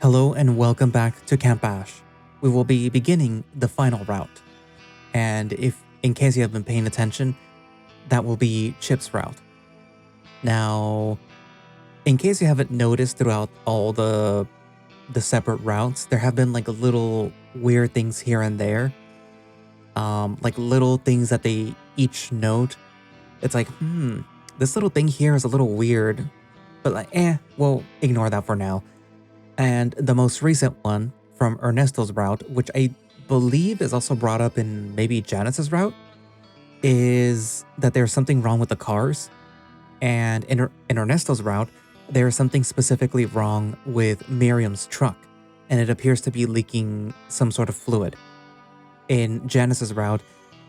Hello and welcome back to Camp Ash. We will be beginning the final route. And in case you have been paying attention, that will be Chip's route. Now, in case you haven't noticed throughout all the separate routes, there have been like little weird things here and there. Like little things that they each note. It's like, this little thing here is a little weird. But we'll ignore that for now. And the most recent one from Ernesto's route, which I believe is also brought up in maybe Janice's route, is that there's something wrong with the cars. And in Ernesto's route, there's something specifically wrong with Miriam's truck, and it appears to be leaking some sort of fluid. In Janice's route,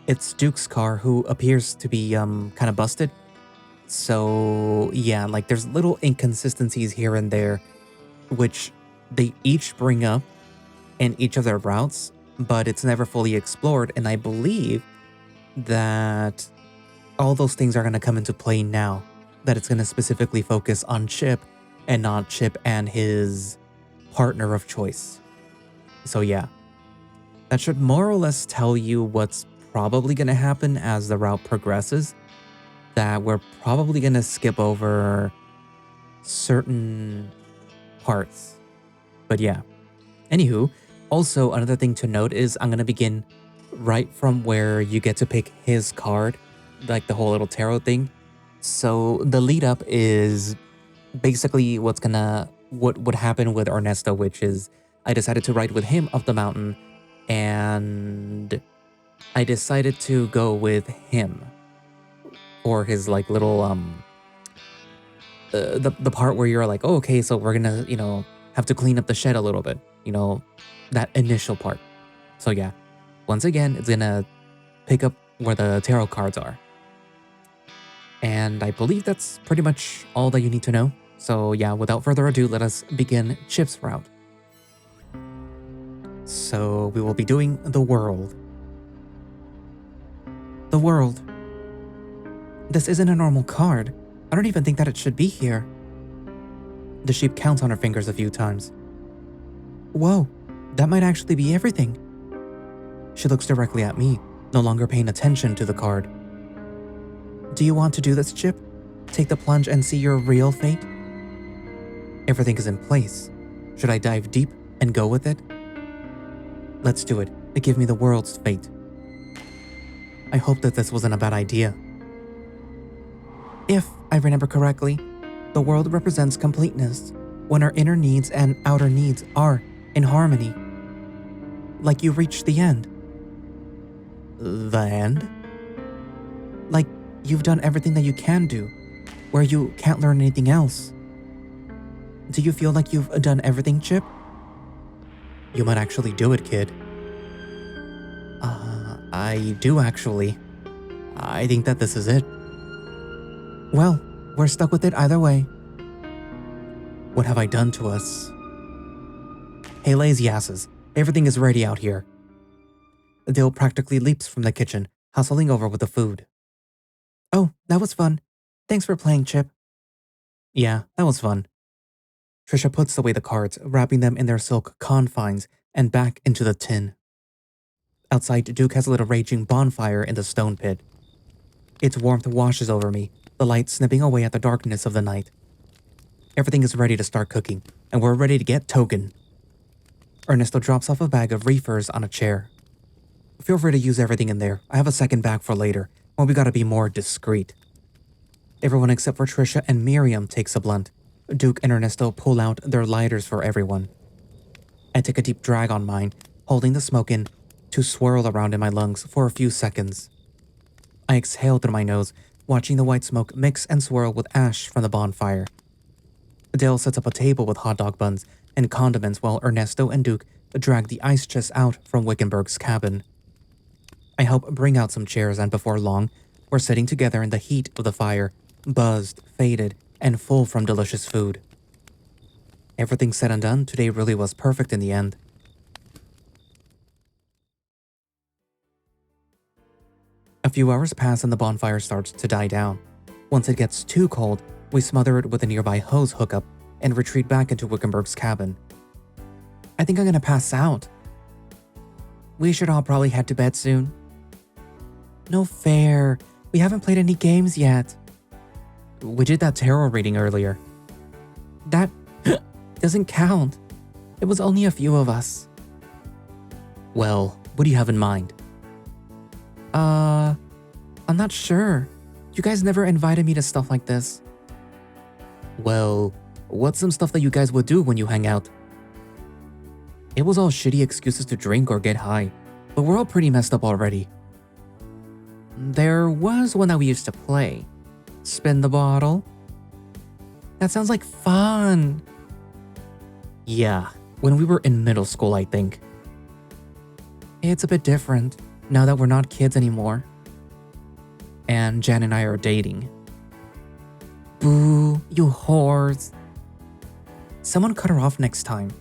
it's Duke's car who appears to be kind of busted. So yeah, like there's little inconsistencies here and there, which they each bring up in each of their routes, but it's never fully explored. And I believe that all those things are going to come into play now, that it's going to specifically focus on Chip and not Chip and his partner of choice. So yeah, that should more or less tell you what's probably going to happen as the route progresses, that we're probably going to skip over certain parts. But yeah. Anywho, also another thing to note is I'm going to begin right from where you get to pick his card, like the whole little tarot thing. So the lead up is basically what would happen with Ernesto, which is I decided to ride with him up the mountain, and I decided to go with him for his like little the part where you're like, oh, okay, so we're gonna, have to clean up the shed a little bit, that initial part. So yeah, once again, it's gonna pick up where the tarot cards are. And I believe that's pretty much all that you need to know. So yeah, without further ado, let us begin Chip's route. So we will be doing the world. The world. This isn't a normal card. I don't even think that it should be here. The sheep counts on her fingers a few times. Whoa, that might actually be everything. She looks directly at me, no longer paying attention to the card. Do you want to do this, Chip? Take the plunge and see your real fate? Everything is in place. Should I dive deep and go with it? Let's do it. Give me the world's fate. I hope that this wasn't a bad idea. If I remember correctly, the world represents completeness when our inner needs and outer needs are in harmony. Like you reach the end. The end? Like you've done everything that you can do, where you can't learn anything else. Do you feel like you've done everything, Chip? You might actually do it, kid. I do actually. I think that this is it. Well, we're stuck with it either way. What have I done to us? Hey, lazy asses. Everything is ready out here. Dale practically leaps from the kitchen, hustling over with the food. Oh, that was fun. Thanks for playing, Chip. Yeah, that was fun. Trisha puts away the cards, wrapping them in their silk confines, and back into the tin. Outside, Duke has lit a raging bonfire in the stone pit. Its warmth washes over me, the light snipping away at the darkness of the night. Everything is ready to start cooking, and we're ready to get token. Ernesto drops off a bag of reefers on a chair. Feel free to use everything in there. I have a second bag for later, when we gotta be more discreet. Everyone except for Trisha and Miriam takes a blunt. Duke and Ernesto pull out their lighters for everyone. I take a deep drag on mine, holding the smoke in to swirl around in my lungs for a few seconds. I exhale through my nose, watching the white smoke mix and swirl with ash from the bonfire. Dale sets up a table with hot dog buns and condiments while Ernesto and Duke drag the ice chest out from Wickenburg's cabin. I help bring out some chairs, and before long, we're sitting together in the heat of the fire, buzzed, faded, and full from delicious food. Everything said and done, today really was perfect in the end. A few hours pass and the bonfire starts to die down. Once it gets too cold, we smother it with a nearby hose hookup and retreat back into Wickenburg's cabin. I think I'm gonna pass out. We should all probably head to bed soon. No fair. We haven't played any games yet. We did that tarot reading earlier. That doesn't count. It was only a few of us. Well, what do you have in mind? I'm not sure. You guys never invited me to stuff like this. Well, what's some stuff that you guys would do when you hang out? It was all shitty excuses to drink or get high, but we're all pretty messed up already. There was one that we used to play. Spin the bottle. That sounds like fun. Yeah, when we were in middle school, I think. It's a bit different now that we're not kids anymore. And Jan and I are dating. Boo, you whores. Someone cut her off next time.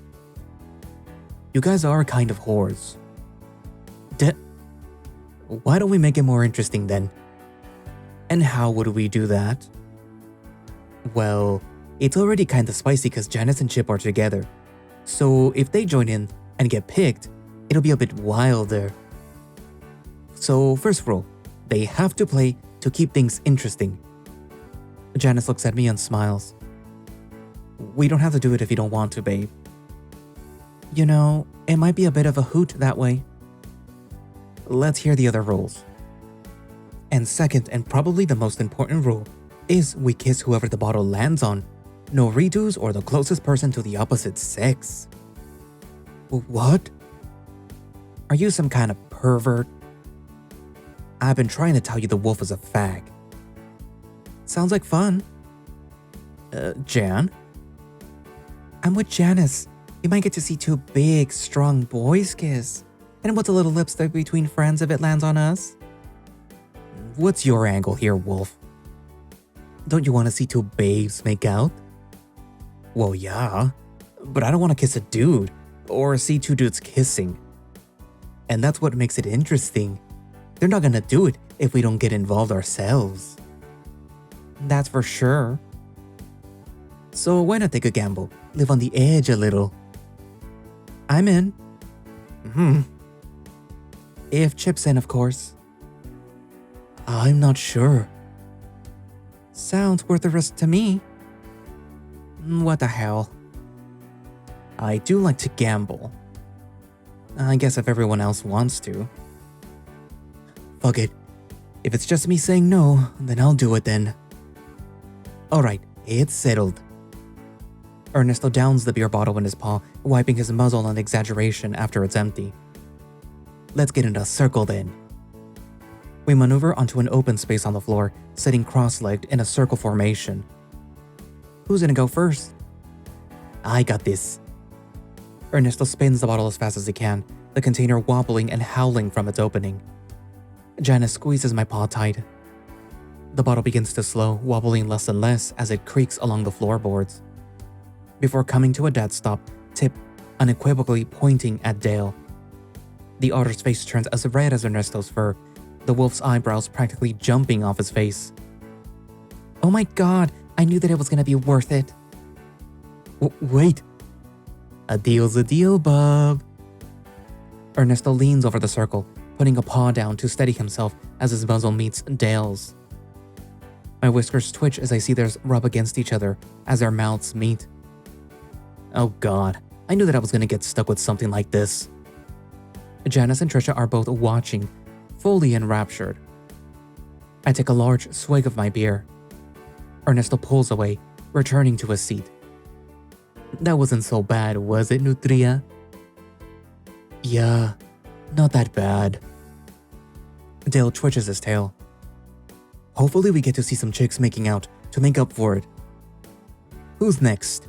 You guys are kind of whores. Why don't we make it more interesting then? And how would we do that? Well, it's already kind of spicy because Janice and Chip are together. So if they join in and get picked, it'll be a bit wilder. So first rule, they have to play to keep things interesting. Janice looks at me and smiles. We don't have to do it if you don't want to, babe. You know, it might be a bit of a hoot that way. Let's hear the other rules. And second, and probably the most important rule, is we kiss whoever the bottle lands on. No redos or the closest person to the opposite sex. What? Are you some kind of pervert? I've been trying to tell you the wolf is a fag. Sounds like fun. Jan? I'm with Janice. You might get to see two big, strong boys kiss. And what's a little lipstick between friends if it lands on us? What's your angle here, Wolf? Don't you want to see two babes make out? Well, yeah, but I don't want to kiss a dude or see two dudes kissing. And that's what makes it interesting. They're not gonna do it if we don't get involved ourselves. That's for sure. So why not take a gamble? Live on the edge a little. I'm in. If Chip's in, of course. I'm not sure. Sounds worth the risk to me. What the hell? I do like to gamble. I guess if everyone else wants to. Fuck it. If it's just me saying no, then I'll do it then. Alright, it's settled. Ernesto downs the beer bottle in his paw, wiping his muzzle on exaggeration after it's empty. Let's get in a circle then. We maneuver onto an open space on the floor, sitting cross-legged in a circle formation. Who's gonna go first? I got this. Ernesto spins the bottle as fast as he can, the container wobbling and howling from its opening. Janice squeezes my paw tight. The bottle begins to slow, wobbling less and less as it creaks along the floorboards. Before coming to a dead stop, Tip unequivocally pointing at Dale. The otter's face turns as red as Ernesto's fur, the wolf's eyebrows practically jumping off his face. Oh my god, I knew that it was gonna be worth it. Wait. A deal's a deal, bub. Ernesto leans over the circle, putting a paw down to steady himself as his muzzle meets Dale's. My whiskers twitch as I see theirs rub against each other as their mouths meet. Oh god, I knew that I was gonna get stuck with something like this. Janice and Trisha are both watching, fully enraptured. I take a large swig of my beer. Ernesto pulls away, returning to his seat. That wasn't so bad, was it, Nutria? Yeah, not that bad. Dale twitches his tail. Hopefully we get to see some chicks making out to make up for it. Who's next?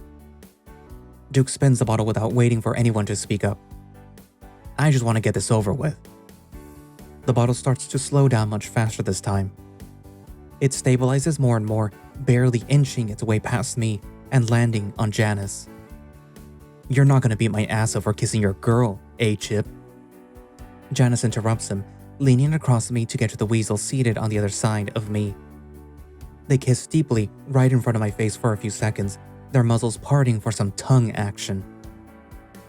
Duke spins the bottle without waiting for anyone to speak up. I just want to get this over with. The bottle starts to slow down much faster this time. It stabilizes more and more, barely inching its way past me and landing on Janice. You're not gonna beat my ass over kissing your girl, eh, Chip? Janice interrupts him, leaning across me to get to the weasel seated on the other side of me. They kiss deeply right in front of my face for a few seconds, their muzzles parting for some tongue action.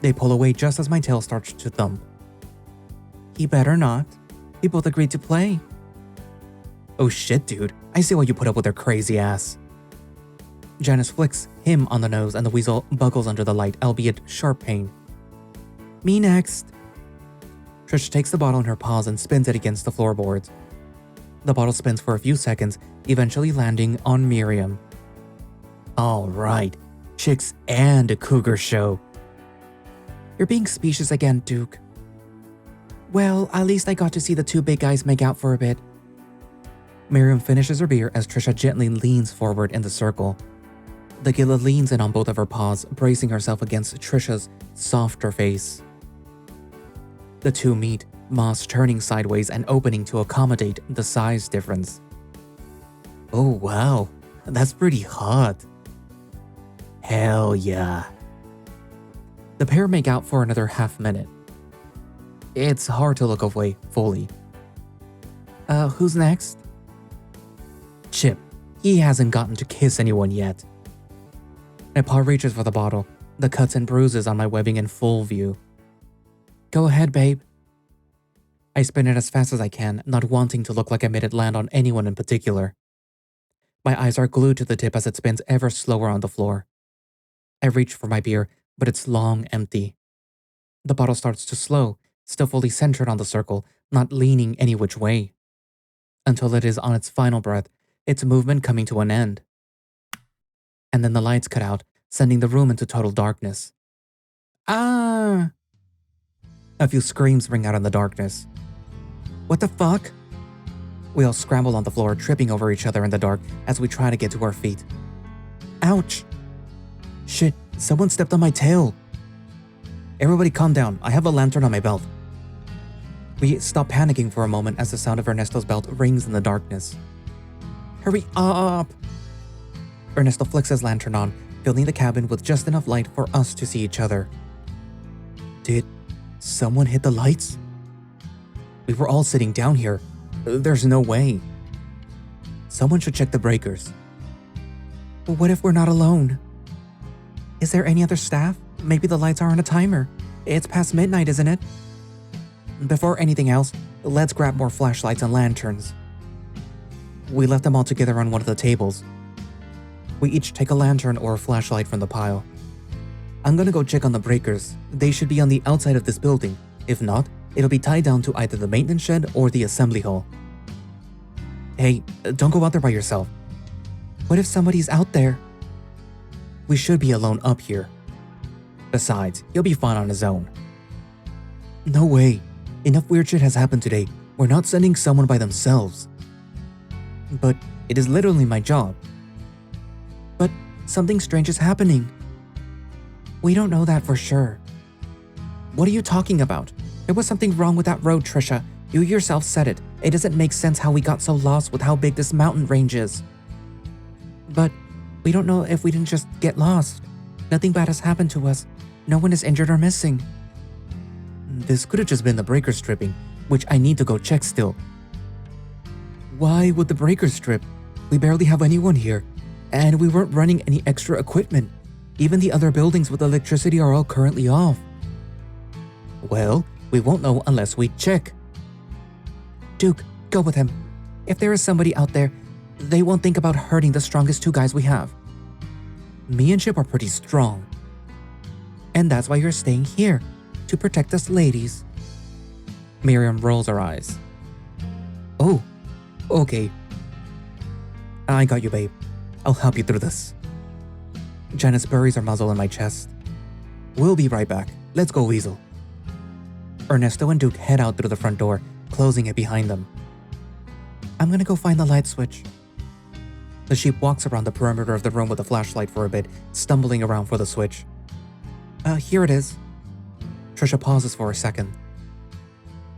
They pull away just as my tail starts to thump. He better not. We both agreed to play. Oh shit, dude. I see why you put up with her crazy ass. Janice flicks him on the nose and the weasel buckles under the light, albeit sharp pain. Me next. Trish takes the bottle in her paws and spins it against the floorboards. The bottle spins for a few seconds, eventually landing on Miriam. Alright, chicks and a cougar show. You're being specious again, Duke. Well, at least I got to see the two big guys make out for a bit. Miriam finishes her beer as Trisha gently leans forward in the circle. The Gila leans in on both of her paws, bracing herself against Trisha's softer face. The two meet, Moss turning sideways and opening to accommodate the size difference. Oh wow, that's pretty hot. Hell yeah. The pair make out for another half minute. It's hard to look away fully. Who's next? Chip. He hasn't gotten to kiss anyone yet. My paw reaches for the bottle, the cuts and bruises on my webbing in full view. Go ahead, babe. I spin it as fast as I can, not wanting to look like I made it land on anyone in particular. My eyes are glued to the tip as it spins ever slower on the floor. I reach for my beer, but it's long empty. The bottle starts to slow, still fully centered on the circle, not leaning any which way. Until it is on its final breath, its movement coming to an end. And then the lights cut out, sending the room into total darkness. Ah! A few screams ring out in the darkness. What the fuck? We all scramble on the floor, tripping over each other in the dark as we try to get to our feet. Ouch! Shit, someone stepped on my tail. Everybody calm down, I have a lantern on my belt. We stop panicking for a moment as the sound of Ernesto's belt rings in the darkness. Hurry up! Ernesto flicks his lantern on, filling the cabin with just enough light for us to see each other. Did someone hit the lights? We were all sitting down here. There's no way. Someone should check the breakers. But what if we're not alone? Is there any other staff? Maybe the lights are on a timer. It's past midnight, isn't it? Before anything else, let's grab more flashlights and lanterns. We left them all together on one of the tables. We each take a lantern or a flashlight from the pile. I'm gonna go check on the breakers. They should be on the outside of this building. If not, it'll be tied down to either the maintenance shed or the assembly hall. Hey, don't go out there by yourself. What if somebody's out there? We should be alone up here. Besides, he'll be fine on his own. No way. Enough weird shit has happened today. We're not sending someone by themselves. But it is literally my job. But something strange is happening. We don't know that for sure. What are you talking about? There was something wrong with that road, Trisha. You yourself said it. It doesn't make sense how we got so lost with how big this mountain range is. But we don't know if we didn't just get lost. Nothing bad has happened to us. No one is injured or missing. This could have just been the breakers tripping, which I need to go check still. Why would the breakers trip? We barely have anyone here, and we weren't running any extra equipment. Even the other buildings with electricity are all currently off. Well, we won't know unless we check. Duke, go with him. If there is somebody out there, they won't think about hurting the strongest two guys we have. Me and Chip are pretty strong. And that's why you're staying here, to protect us ladies. Miriam rolls her eyes. Oh, okay. I got you, babe. I'll help you through this. Janice buries her muzzle in my chest. We'll be right back. Let's go, Weasel. Ernesto and Duke head out through the front door, closing it behind them. I'm gonna go find the light switch. The sheep walks around the perimeter of the room with a flashlight for a bit, stumbling around for the switch. Here it is. Trisha pauses for a second.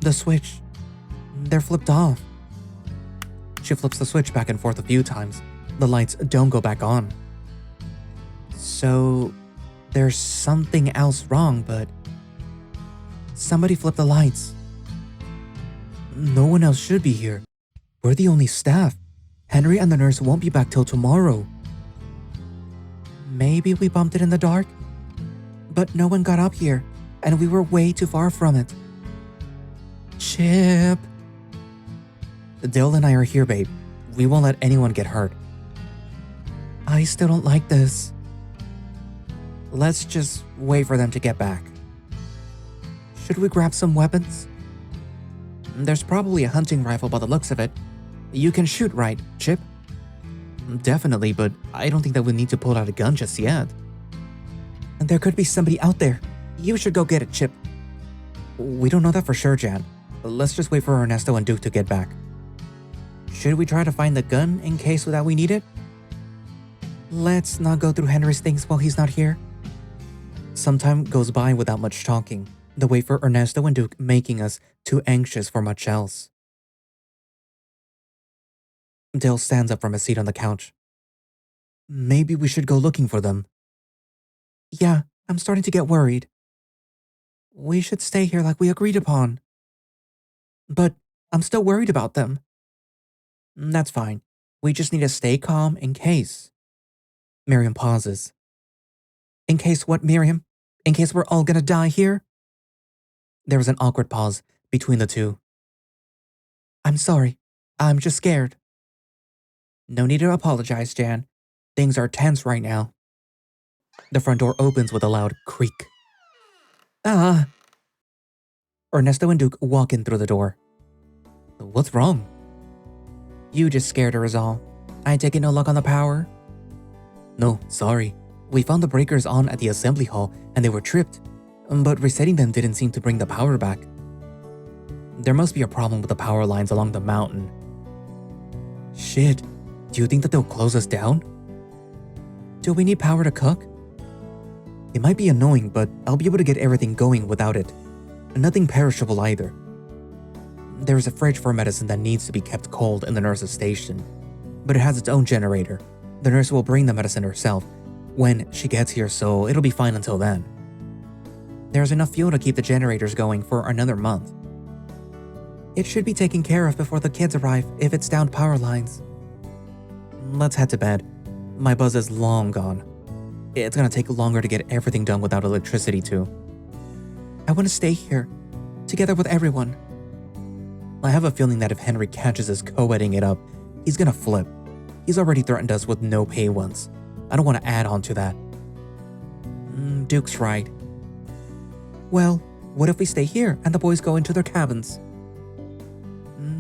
The switch. They're flipped off. She flips the switch back and forth a few times. The lights don't go back on. So, there's something else wrong, but somebody flipped the lights. No one else should be here. We're the only staff. Henry and the nurse won't be back till tomorrow. Maybe we bumped it in the dark? but no one got up here, and we were way too far from it. Chip. Dale and I are here, babe. We won't let anyone get hurt. I still don't like this. Let's just wait for them to get back. Should we grab some weapons? There's probably a hunting rifle by the looks of it. You can shoot, right, Chip? Definitely, but I don't think that we need to pull out a gun just yet. There could be somebody out there. You should go get it, Chip. We don't know that for sure, Jan. Let's just wait for Ernesto and Duke to get back. Should we try to find the gun in case that we need it? Let's not go through Henry's things while he's not here. Some time goes by without much talking. The wait for Ernesto and Duke making us too anxious for much else. Dale stands up from his seat on the couch. Maybe we should go looking for them. Yeah, I'm starting to get worried. We should stay here like we agreed upon. But I'm still worried about them. That's fine. We just need to stay calm in case. Miriam pauses. In case what, Miriam? In case we're all gonna die here? There was an awkward pause between the two. I'm sorry. I'm just scared. No need to apologize, Jan. Things are tense right now. The front door opens with a loud creak. Ah! Ernesto and Duke walk in through the door. What's wrong? You just scared her is all. I take it no luck on the power? No, sorry. We found the breakers on at the assembly hall and they were tripped, but resetting them didn't seem to bring the power back. There must be a problem with the power lines along the mountain. Shit, do you think that they'll close us down? Do we need power to cook? It might be annoying, but I'll be able to get everything going without it. Nothing perishable either. There is a fridge for medicine that needs to be kept cold in the nurse's station, but it has its own generator. The nurse will bring the medicine herself when she gets here, so it'll be fine until then. There's enough fuel to keep the generators going for another month. It should be taken care of before the kids arrive if it's downed power lines. Let's head to bed. My buzz is long gone. It's gonna take longer to get everything done without electricity too. I want to stay here, together with everyone. I have a feeling that if Henry catches us co-editing it up, he's gonna flip. He's already threatened us with no pay once. I don't want to add on to that. Duke's right. Well, what if we stay here and the boys go into their cabins?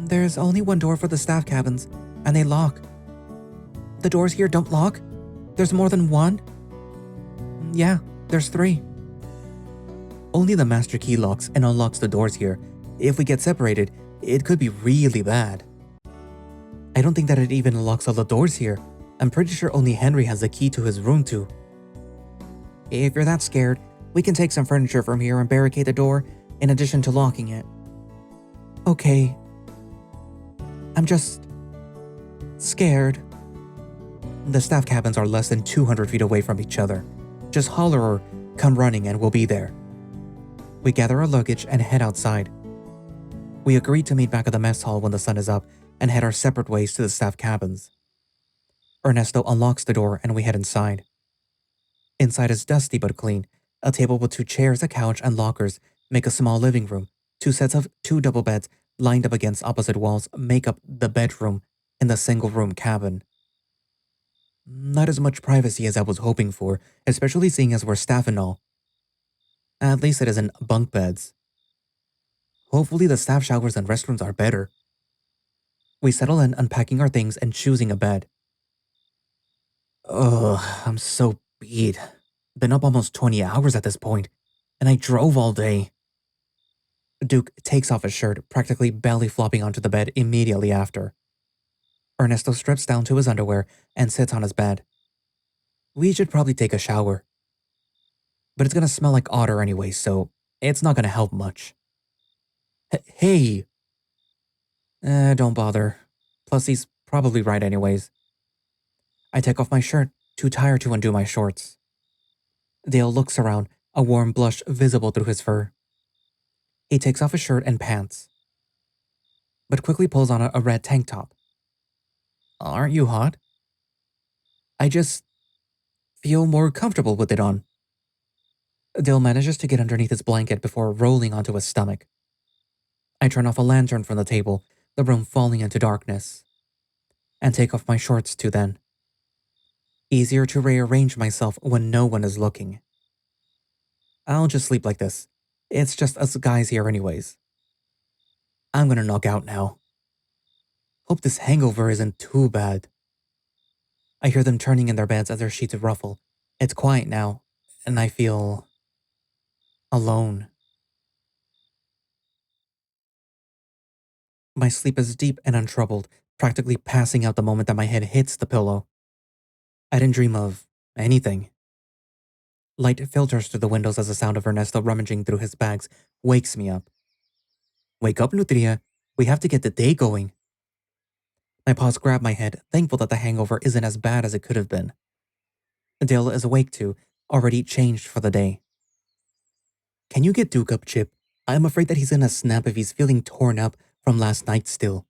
There's only one door for the staff cabins, and they lock. The doors here don't lock? There's more than one? Yeah, there's 3. Only the master key locks and unlocks the doors here. If we get separated, it could be really bad. I don't think that it even locks all the doors here. I'm pretty sure only Henry has the key to his room too. If you're that scared, we can take some furniture from here and barricade the door in addition to locking it. Okay. I'm just scared. The staff cabins are less than 200 feet away from each other. Just holler or come running and we'll be there. We gather our luggage and head outside. We agree to meet back at the mess hall when the sun is up and head our separate ways to the staff cabins. Ernesto unlocks the door and we head inside. Inside is dusty but clean. A table with 2 chairs, a couch, and lockers make a small living room. 2 sets of 2 double beds lined up against opposite walls make up the bedroom in the single-room cabin. Not as much privacy as I was hoping for, especially seeing as we're staff and all. At least it isn't bunk beds. Hopefully the staff showers and restrooms are better. We settle in, unpacking our things and choosing a bed. Ugh, I'm so beat. Been up almost 20 hours at this point, and I drove all day. Duke takes off his shirt, practically belly flopping onto the bed immediately after. Ernesto strips down to his underwear and sits on his bed. We should probably take a shower. But it's gonna smell like otter anyway, so it's not gonna help much. Hey! Don't bother. Plus he's probably right anyways. I take off my shirt, too tired to undo my shorts. Dale looks around, a warm blush visible through his fur. He takes off his shirt and pants, but quickly pulls on a red tank top. Aren't you hot? I just feel more comfortable with it on. Dale manages to get underneath his blanket before rolling onto his stomach. I turn off a lantern from the table, the room falling into darkness, and take off my shorts too then. Easier to rearrange myself when no one is looking. I'll just sleep like this. It's just us guys here anyways. I'm gonna knock out now. Hope this hangover isn't too bad. I hear them turning in their beds as their sheets ruffle. It's quiet now, and I feel alone. My sleep is deep and untroubled, practically passing out the moment that my head hits the pillow. I didn't dream of anything. Light filters through the windows as the sound of Ernesto rummaging through his bags wakes me up. Wake up, Nutria. We have to get the day going. My paws grab my head, thankful that the hangover isn't as bad as it could have been. Dale is awake too, already changed for the day. Can you get Duke up, Chip? I'm afraid that he's gonna snap if he's feeling torn up from last night still.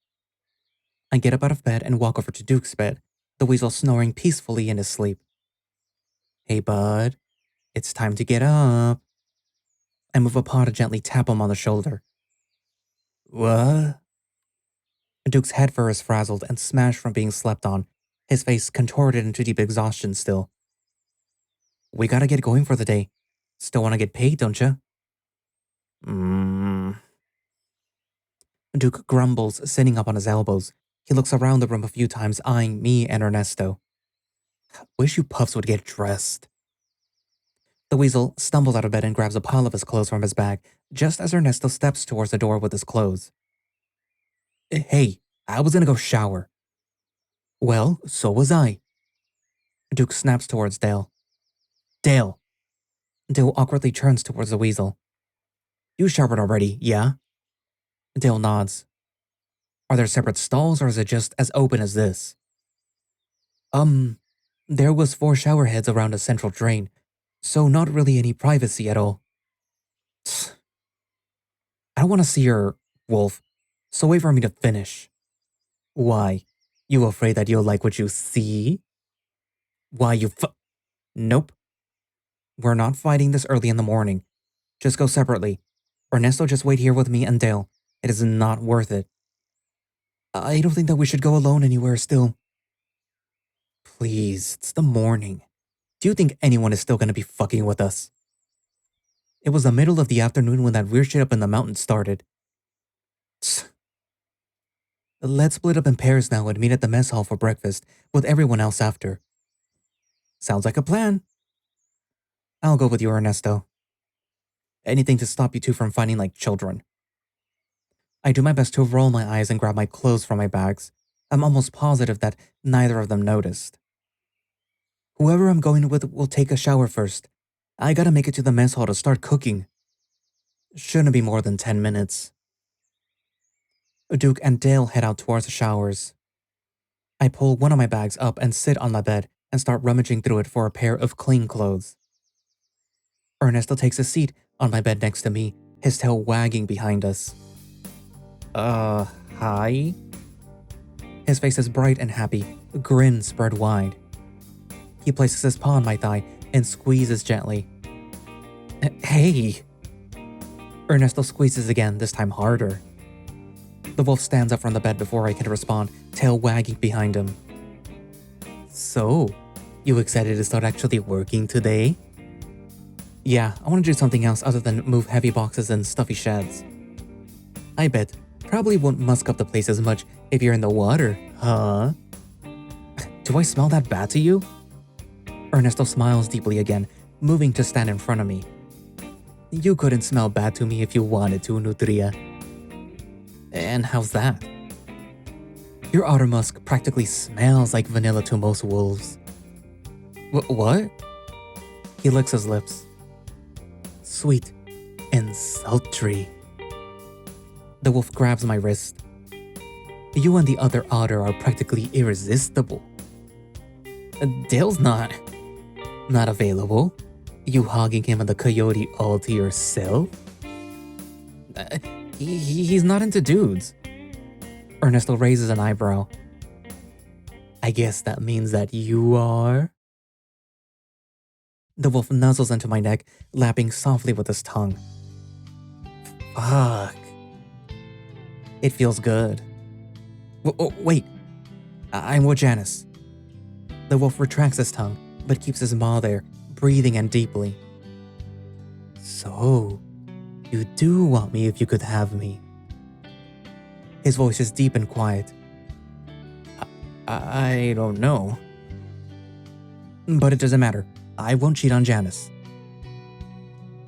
I get up out of bed and walk over to Duke's bed, the weasel snoring peacefully in his sleep. Hey, bud. It's time to get up. I move a paw to gently tap him on the shoulder. What? Duke's head fur is frazzled and smashed from being slept on, his face contorted into deep exhaustion still. We gotta get going for the day. Still wanna get paid, don't ya? Duke grumbles, sitting up on his elbows. He looks around the room a few times, eyeing me and Ernesto. Wish you puffs would get dressed. The weasel stumbles out of bed and grabs a pile of his clothes from his bag, just as Ernesto steps towards the door with his clothes. Hey, I was gonna go shower. Well, so was I. Duke snaps towards Dale. Dale. Dale awkwardly turns towards the weasel. You showered already, yeah? Dale nods. Are there separate stalls or is it just as open as this? There was 4 shower heads around a central drain, so not really any privacy at all. Tsk. I don't want to see her, Wolf, so wait for me to finish. Why? You afraid that you'll like what you see? Why Nope. We're not fighting this early in the morning. Just go separately. Ernesto, just wait here with me and Dale. It is not worth it. I don't think that we should go alone anywhere still. Please, it's the morning. Do you think anyone is still gonna be fucking with us? It was the middle of the afternoon when that weird shit up in the mountains started. Tsk. Let's split up in pairs now and meet at the mess hall for breakfast, with everyone else after. Sounds like a plan. I'll go with you, Ernesto. Anything to stop you two from fighting like children. I do my best to roll my eyes and grab my clothes from my bags. I'm almost positive that neither of them noticed. Whoever I'm going with will take a shower first. I gotta make it to the mess hall to start cooking. Shouldn't be more than 10 minutes. Duke and Dale head out towards the showers. I pull one of my bags up and sit on my bed and start rummaging through it for a pair of clean clothes. Ernesto takes a seat on my bed next to me, his tail wagging behind us. Hi? His face is bright and happy, a grin spread wide. He places his paw on my thigh and squeezes gently. Hey! Ernesto squeezes again, this time harder. The wolf stands up from the bed before I can respond, tail wagging behind him. So, you excited to start actually working today? Yeah, I want to do something else other than move heavy boxes and stuffy sheds. I bet. Probably won't musk up the place as much if you're in the water, huh? Do I smell that bad to you? Ernesto smiles deeply again, moving to stand in front of me. You couldn't smell bad to me if you wanted to, Nutria. And how's that? Your otter musk practically smells like vanilla to most wolves. What? He licks his lips. Sweet and sultry. The wolf grabs my wrist. You and the other otter are practically irresistible. Dale's not available. You hogging him and the coyote all to yourself? He's not into dudes. Ernesto raises an eyebrow. I guess that means that you are? The wolf nuzzles into my neck, lapping softly with his tongue. Fuck. It feels good. Wait, I'm with Janice. The wolf retracts his tongue, but keeps his maw there, breathing in deeply. So, you do want me if you could have me. His voice is deep and quiet. I don't know. But it doesn't matter. I won't cheat on Janice.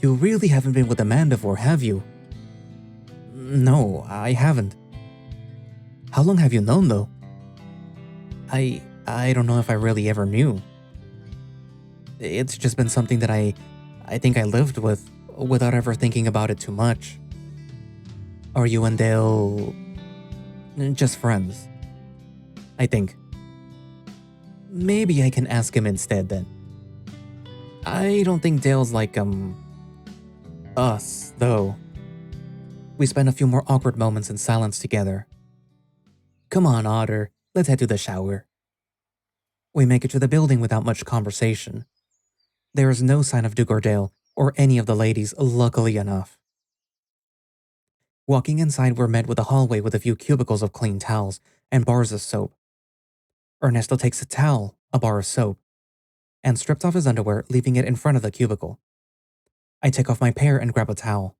You really haven't been with a man before, have you? No, I haven't. How long have you known, though? I don't know if I really ever knew. It's just been something that I think I lived with without ever thinking about it too much. Are you and Dale just friends? I think. Maybe I can ask him instead then. I don't think Dale's like, us, though. We spend a few more awkward moments in silence together. Come on, Otter, let's head to the shower. We make it to the building without much conversation. There is no sign of Duke or Dale, or any of the ladies, luckily enough. Walking inside, we're met with a hallway with a few cubicles of clean towels and bars of soap. Ernesto takes a towel, a bar of soap, and strips off his underwear, leaving it in front of the cubicle. I take off my pair and grab a towel.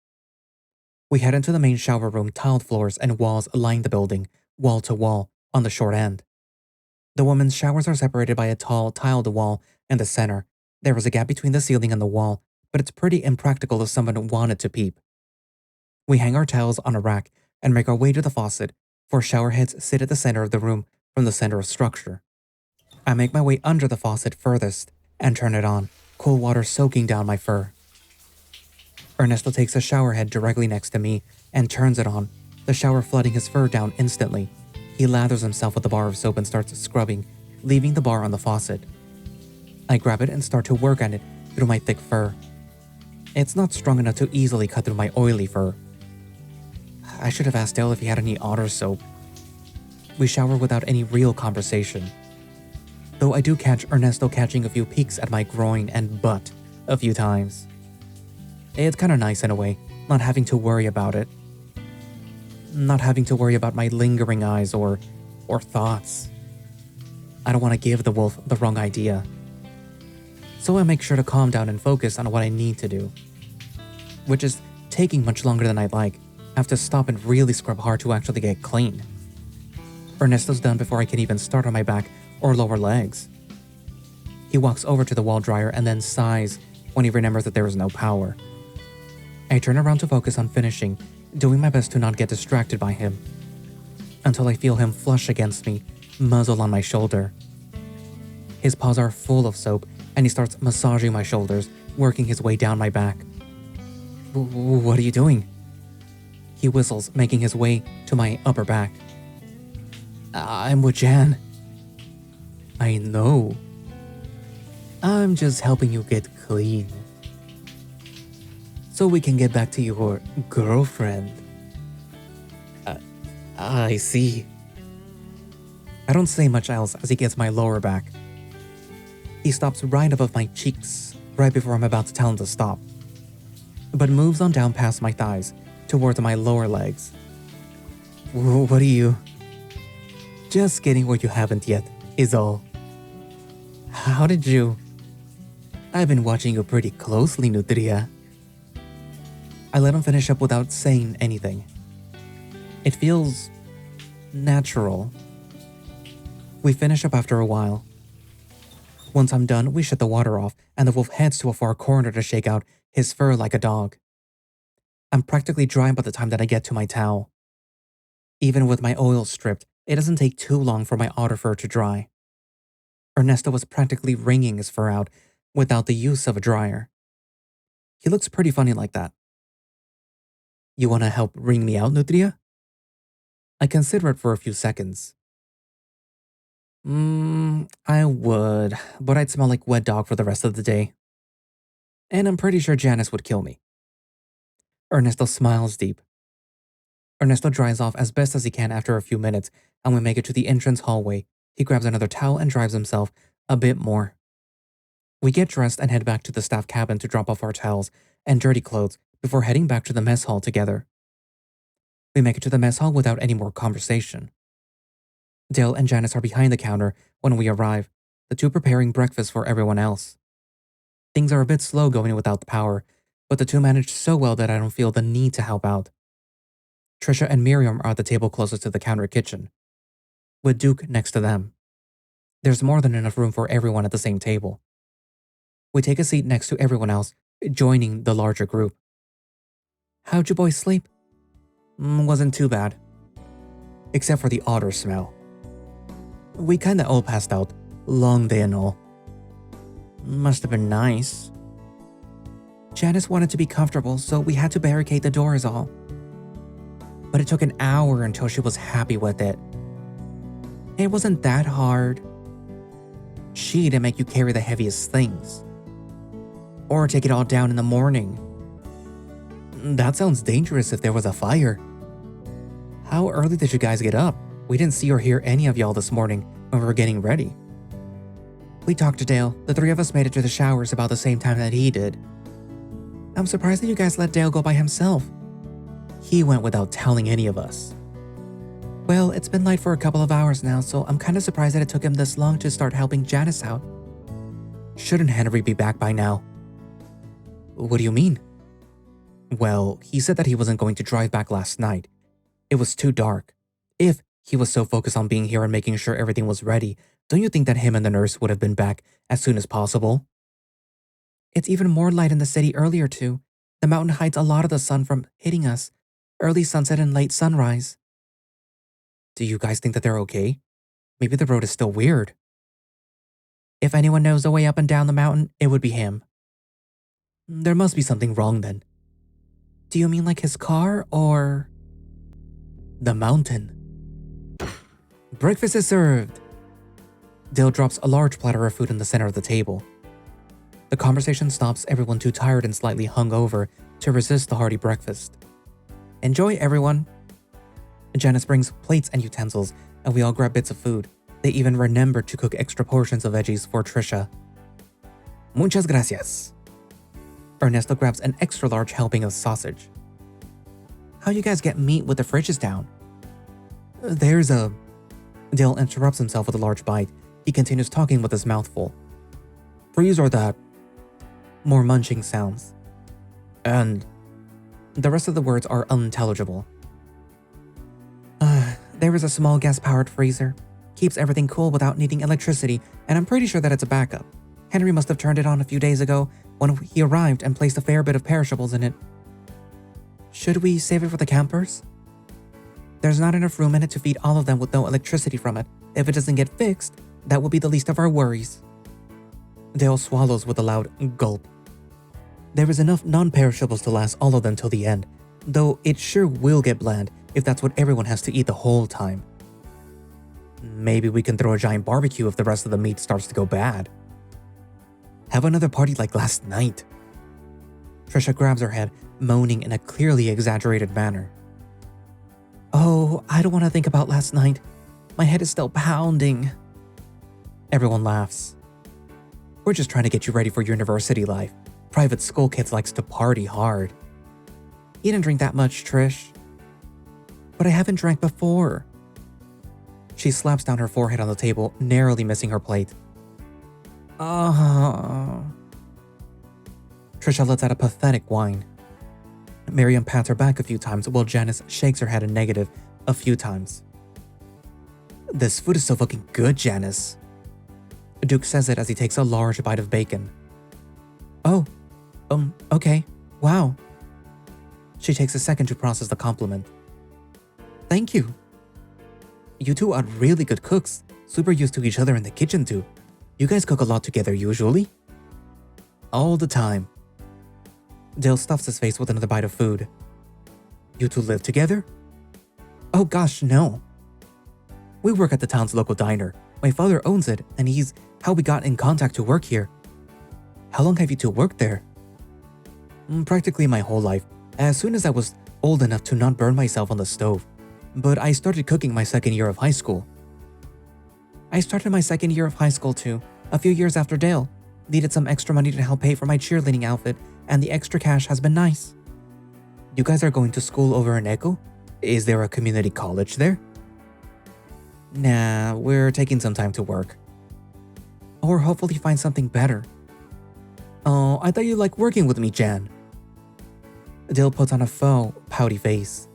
We head into the main shower room. Tiled floors and walls line the building, wall to wall, on the short end. The women's showers are separated by a tall, tiled wall in the center. There is a gap between the ceiling and the wall, but it's pretty impractical if someone wanted to peep. We hang our towels on a rack and make our way to the faucet, for shower heads sit at the center of the room from the center of structure. I make my way under the faucet furthest and turn it on, cool water soaking down my fur. Ernesto takes a shower head directly next to me and turns it on, the shower flooding his fur down instantly. He lathers himself with a bar of soap and starts scrubbing, leaving the bar on the faucet. I grab it and start to work on it through my thick fur. It's not strong enough to easily cut through my oily fur. I should have asked Dale if he had any otter soap. We shower without any real conversation. Though I do catch Ernesto catching a few peeks at my groin and butt a few times. It's kinda nice in a way, not having to worry about it. Not having to worry about my lingering eyes or thoughts. I don't want to give the wolf the wrong idea. So I make sure to calm down and focus on what I need to do. Which is taking much longer than I'd like. I have to stop and really scrub hard to actually get clean. Ernesto's done before I can even start on my back or lower legs. He walks over to the wall dryer and then sighs when he remembers that there is no power. I turn around to focus on finishing, doing my best to not get distracted by him, until I feel him flush against me, muzzle on my shoulder. His paws are full of soap, and he starts massaging my shoulders, working his way down my back. What are you doing? He whistles, making his way to my upper back. I'm with Jan. I know. I'm just helping you get clean, so we can get back to your girlfriend. I see. I don't say much else as he gets my lower back. He stops right above my cheeks, right before I'm about to tell him to stop, but moves on down past my thighs, towards my lower legs. What are you? Just getting where you haven't yet, is all. How did you? I've been watching you pretty closely, Nutria. I let him finish up without saying anything. It feels natural. We finish up after a while. Once I'm done, we shut the water off and the wolf heads to a far corner to shake out his fur like a dog. I'm practically dry by the time that I get to my towel. Even with my oil stripped, it doesn't take too long for my otter fur to dry. Ernesto was practically wringing his fur out without the use of a dryer. He looks pretty funny like that. You want to help wring me out, Nutria? I consider it for a few seconds. I would, but I'd smell like wet dog for the rest of the day. And I'm pretty sure Janice would kill me. Ernesto smiles deep. Ernesto dries off as best as he can after a few minutes, and we make it to the entrance hallway. He grabs another towel and dries himself a bit more. We get dressed and head back to the staff cabin to drop off our towels and dirty clothes before heading back to the mess hall together. We make it to the mess hall without any more conversation. Dale and Janice are behind the counter when we arrive, the two preparing breakfast for everyone else. Things are a bit slow going without the power, but the two manage so well that I don't feel the need to help out. Trisha and Miriam are at the table closest to the counter kitchen, with Duke next to them. There's more than enough room for everyone at the same table. We take a seat next to everyone else, joining the larger group. How'd you boys sleep? Wasn't too bad. Except for the otter smell. We kinda all passed out, long day and all. Must have been nice. Janice wanted to be comfortable, so we had to barricade the doors all. But it took an hour until she was happy with it. It wasn't that hard. She didn't make you carry the heaviest things. Or take it all down in the morning. That sounds dangerous if there was a fire. How early did you guys get up? We didn't see or hear any of y'all this morning when we were getting ready. We talked to Dale. The three of us made it to the showers about the same time that he did. I'm surprised that you guys let Dale go by himself. He went without telling any of us. Well, it's been light for a couple of hours now, so I'm kinda surprised that it took him this long to start helping Janice out. Shouldn't Henry be back by now? What do you mean? Well, he said that he wasn't going to drive back last night. It was too dark. If he was so focused on being here and making sure everything was ready, don't you think that him and the nurse would have been back as soon as possible? It's even more light in the city earlier too. The mountain hides a lot of the sun from hitting us. Early sunset and late sunrise. Do you guys think that they're okay? Maybe the road is still weird. If anyone knows the way up and down the mountain, it would be him. There must be something wrong then. Do you mean like his car or the mountain? Breakfast is served. Dale drops a large platter of food in the center of the table. The conversation stops, everyone too tired and slightly hungover to resist the hearty breakfast. Enjoy, everyone. Janice brings plates and utensils, and we all grab bits of food. They even remember to cook extra portions of veggies for Trisha. Muchas gracias. Ernesto grabs an extra large helping of sausage. How you guys get meat with the fridges down? There's a... Dale interrupts himself with a large bite. He continues talking with his mouth full. Freeze or that... More munching sounds. And... The rest of the words are unintelligible. There is a small gas-powered freezer. Keeps everything cool without needing electricity, and I'm pretty sure that it's a backup. Henry must have turned it on a few days ago when he arrived and placed a fair bit of perishables in it. Should we save it for the campers? There's not enough room in it to feed all of them with no electricity from it. If it doesn't get fixed, that will be the least of our worries. Dale swallows with a loud gulp. There is enough non-perishables to last all of them till the end, though it sure will get bland if that's what everyone has to eat the whole time. Maybe we can throw a giant barbecue if the rest of the meat starts to go bad. Have another party like last night. Trisha grabs her head, moaning in a clearly exaggerated manner. Oh, I don't want to think about last night. My head is still pounding. Everyone laughs. We're just trying to get you ready for university life. Private school kids likes to party hard. You didn't drink that much, Trish. But I haven't drank before. She slaps down her forehead on the table, narrowly missing her plate. Trisha lets out a pathetic whine. Miriam pats her back a few times while Janice shakes her head in negative a few times. This food is so fucking good, Janice. Duke says it as he takes a large bite of bacon. Oh, okay. Wow. She takes a second to process the compliment. Thank you. You two are really good cooks, super used to each other in the kitchen too. You guys cook a lot together usually? All the time. Dale stuffs his face with another bite of food. You two live together? Oh gosh, no. We work at the town's local diner. My father owns it, and he's how we got in contact to work here. How long have you two worked there? Practically my whole life, as soon as I was old enough to not burn myself on the stove. But I started cooking my second year of high school. I started my second year of high school too, a few years after Dale. Needed some extra money to help pay for my cheerleading outfit, and the extra cash has been nice. You guys are going to school over in Echo? Is there a community college there? Nah, we're taking some time to work. Or hopefully find something better. Oh, I thought you liked working with me, Jan. Dill puts on a faux, pouty face.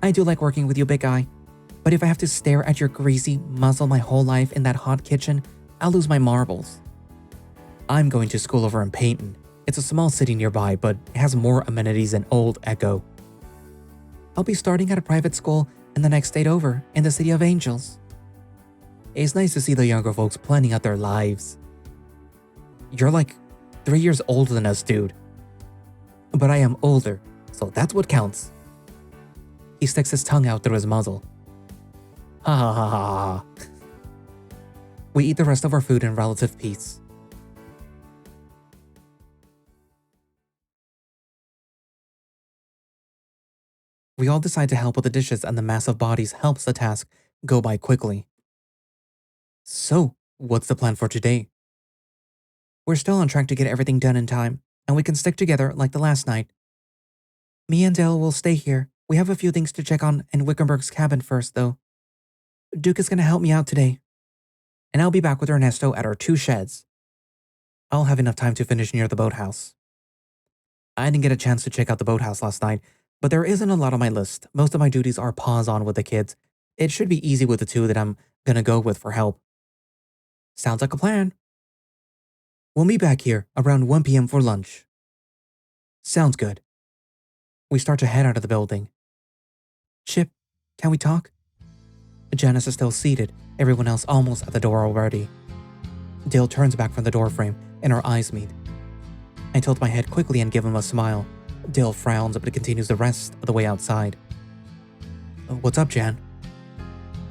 I do like working with you, big guy. But if I have to stare at your greasy muzzle my whole life in that hot kitchen, I'll lose my marbles. I'm going to school over in Payton. It's a small city nearby, but it has more amenities than Old Echo. I'll be starting at a private school in the next state over, in the City of Angels. It's nice to see the younger folks planning out their lives. You're like 3 years older than us, dude. But I am older, so that's what counts. He sticks his tongue out through his muzzle. Ha ha ha ha ha. We eat the rest of our food in relative peace. We all decide to help with the dishes, and the mass of bodies helps the task go by quickly. So, what's the plan for today? We're still on track to get everything done in time, and we can stick together like the last night. Me and Dale will stay here. We have a few things to check on in Wickenburg's cabin first, though. Duke is going to help me out today, and I'll be back with Ernesto at our 2 sheds. I'll have enough time to finish near the boathouse. I didn't get a chance to check out the boathouse last night, but there isn't a lot on my list. Most of my duties are paws on with the kids. It should be easy with the 2 that I'm gonna go with for help. Sounds like a plan. We'll meet back here around 1 p.m. for lunch. Sounds good. We start to head out of the building. Chip, can we talk? Janice is still seated, everyone else almost at the door already. Dale turns back from the doorframe, and our eyes meet. I tilt my head quickly and give him a smile. Dale frowns but continues the rest of the way outside. What's up, Jan?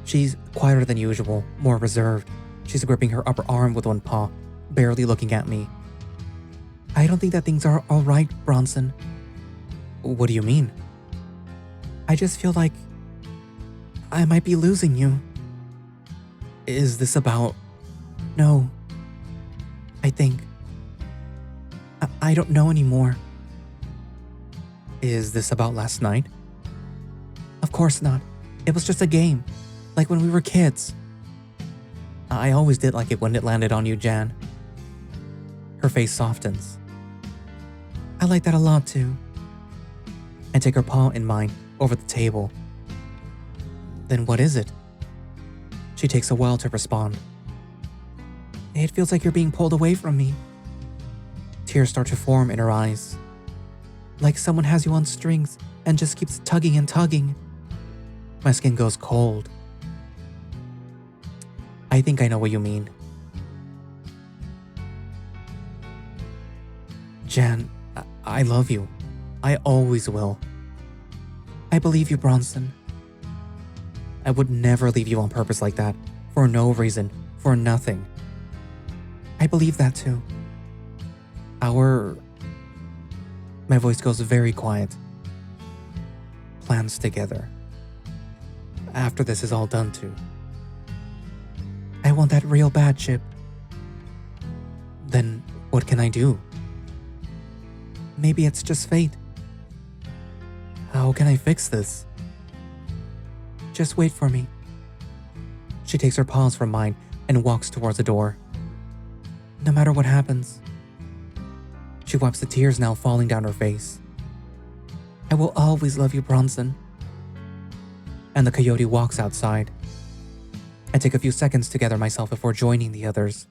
She's quieter than usual, more reserved. She's gripping her upper arm with one paw, barely looking at me. I don't think that things are all right, Bronson. What do you mean? I just feel like I might be losing you. Is this about... No. I think... I don't know anymore. Is this about last night? Of course not. It was just a game. Like when we were kids. I always did like it when it landed on you, Jan. Her face softens. I like that a lot too. I take her paw in mine over the table. Then what is it? She takes a while to respond. It feels like you're being pulled away from me. Tears start to form in her eyes. Like someone has you on strings and just keeps tugging and tugging. My skin goes cold. I think I know what you mean. Jan, I love you. I always will. I believe you, Bronson. I would never leave you on purpose like that. For no reason. For nothing. I believe that too. My voice goes very quiet. Plans together. After this is all done too. I want that real bad, Chip. Then what can I do? Maybe it's just fate. How can I fix this? Just wait for me. She takes her paws from mine and walks towards the door. No matter what happens. She wipes the tears now falling down her face. I will always love you, Bronson. And the coyote walks outside. I take a few seconds to gather myself before joining the others.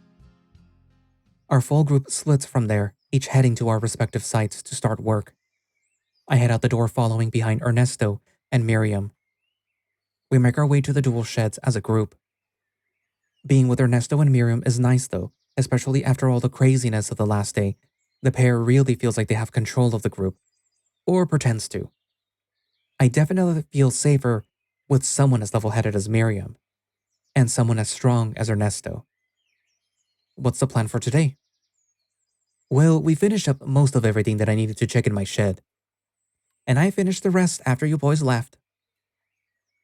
Our full group splits from there, each heading to our respective sites to start work. I head out the door following behind Ernesto and Miriam. We make our way to the dual sheds as a group. Being with Ernesto and Miriam is nice though, especially after all the craziness of the last day. The pair really feels like they have control of the group, or pretends to. I definitely feel safer with someone as level-headed as Miriam, and someone as strong as Ernesto. What's the plan for today? Well, we finished up most of everything that I needed to check in my shed. And I finished the rest after you boys left.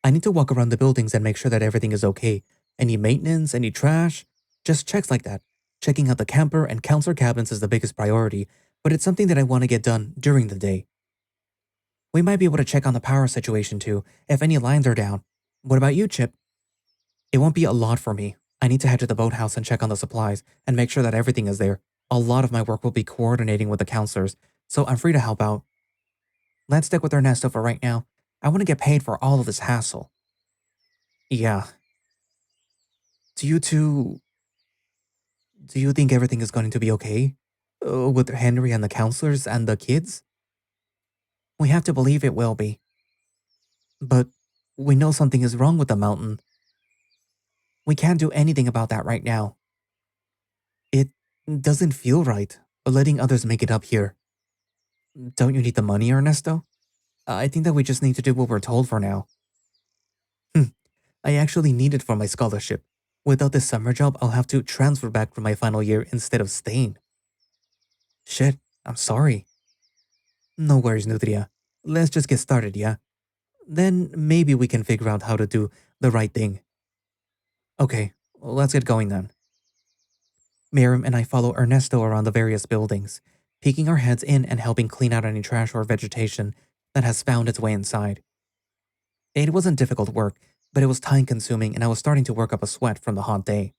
I need to walk around the buildings and make sure that everything is okay. Any maintenance, any trash, just checks like that. Checking out the camper and counselor cabins is the biggest priority, but it's something that I want to get done during the day. We might be able to check on the power situation too, if any lines are down. What about you, Chip? It won't be a lot for me. I need to head to the boathouse and check on the supplies and make sure that everything is there. A lot of my work will be coordinating with the counselors, so I'm free to help out. Let's stick with Ernesto for right now. I want to get paid for all of this hassle. Yeah. Do you two... Do you think everything is going to be okay? With Henry and the counselors and the kids? We have to believe it will be. But we know something is wrong with the mountain. We can't do anything about that right now. It doesn't feel right, letting others make it up here. Don't you need the money, Ernesto? I think that we just need to do what we're told for now. I actually need it for my scholarship. Without this summer job, I'll have to transfer back for my final year instead of staying. Shit, I'm sorry. No worries, Nutria. Let's just get started, yeah? Then maybe we can figure out how to do the right thing. Okay, let's get going then. Miriam and I follow Ernesto around the various buildings, peeking our heads in and helping clean out any trash or vegetation that has found its way inside. It wasn't difficult work, but it was time-consuming and I was starting to work up a sweat from the hot day.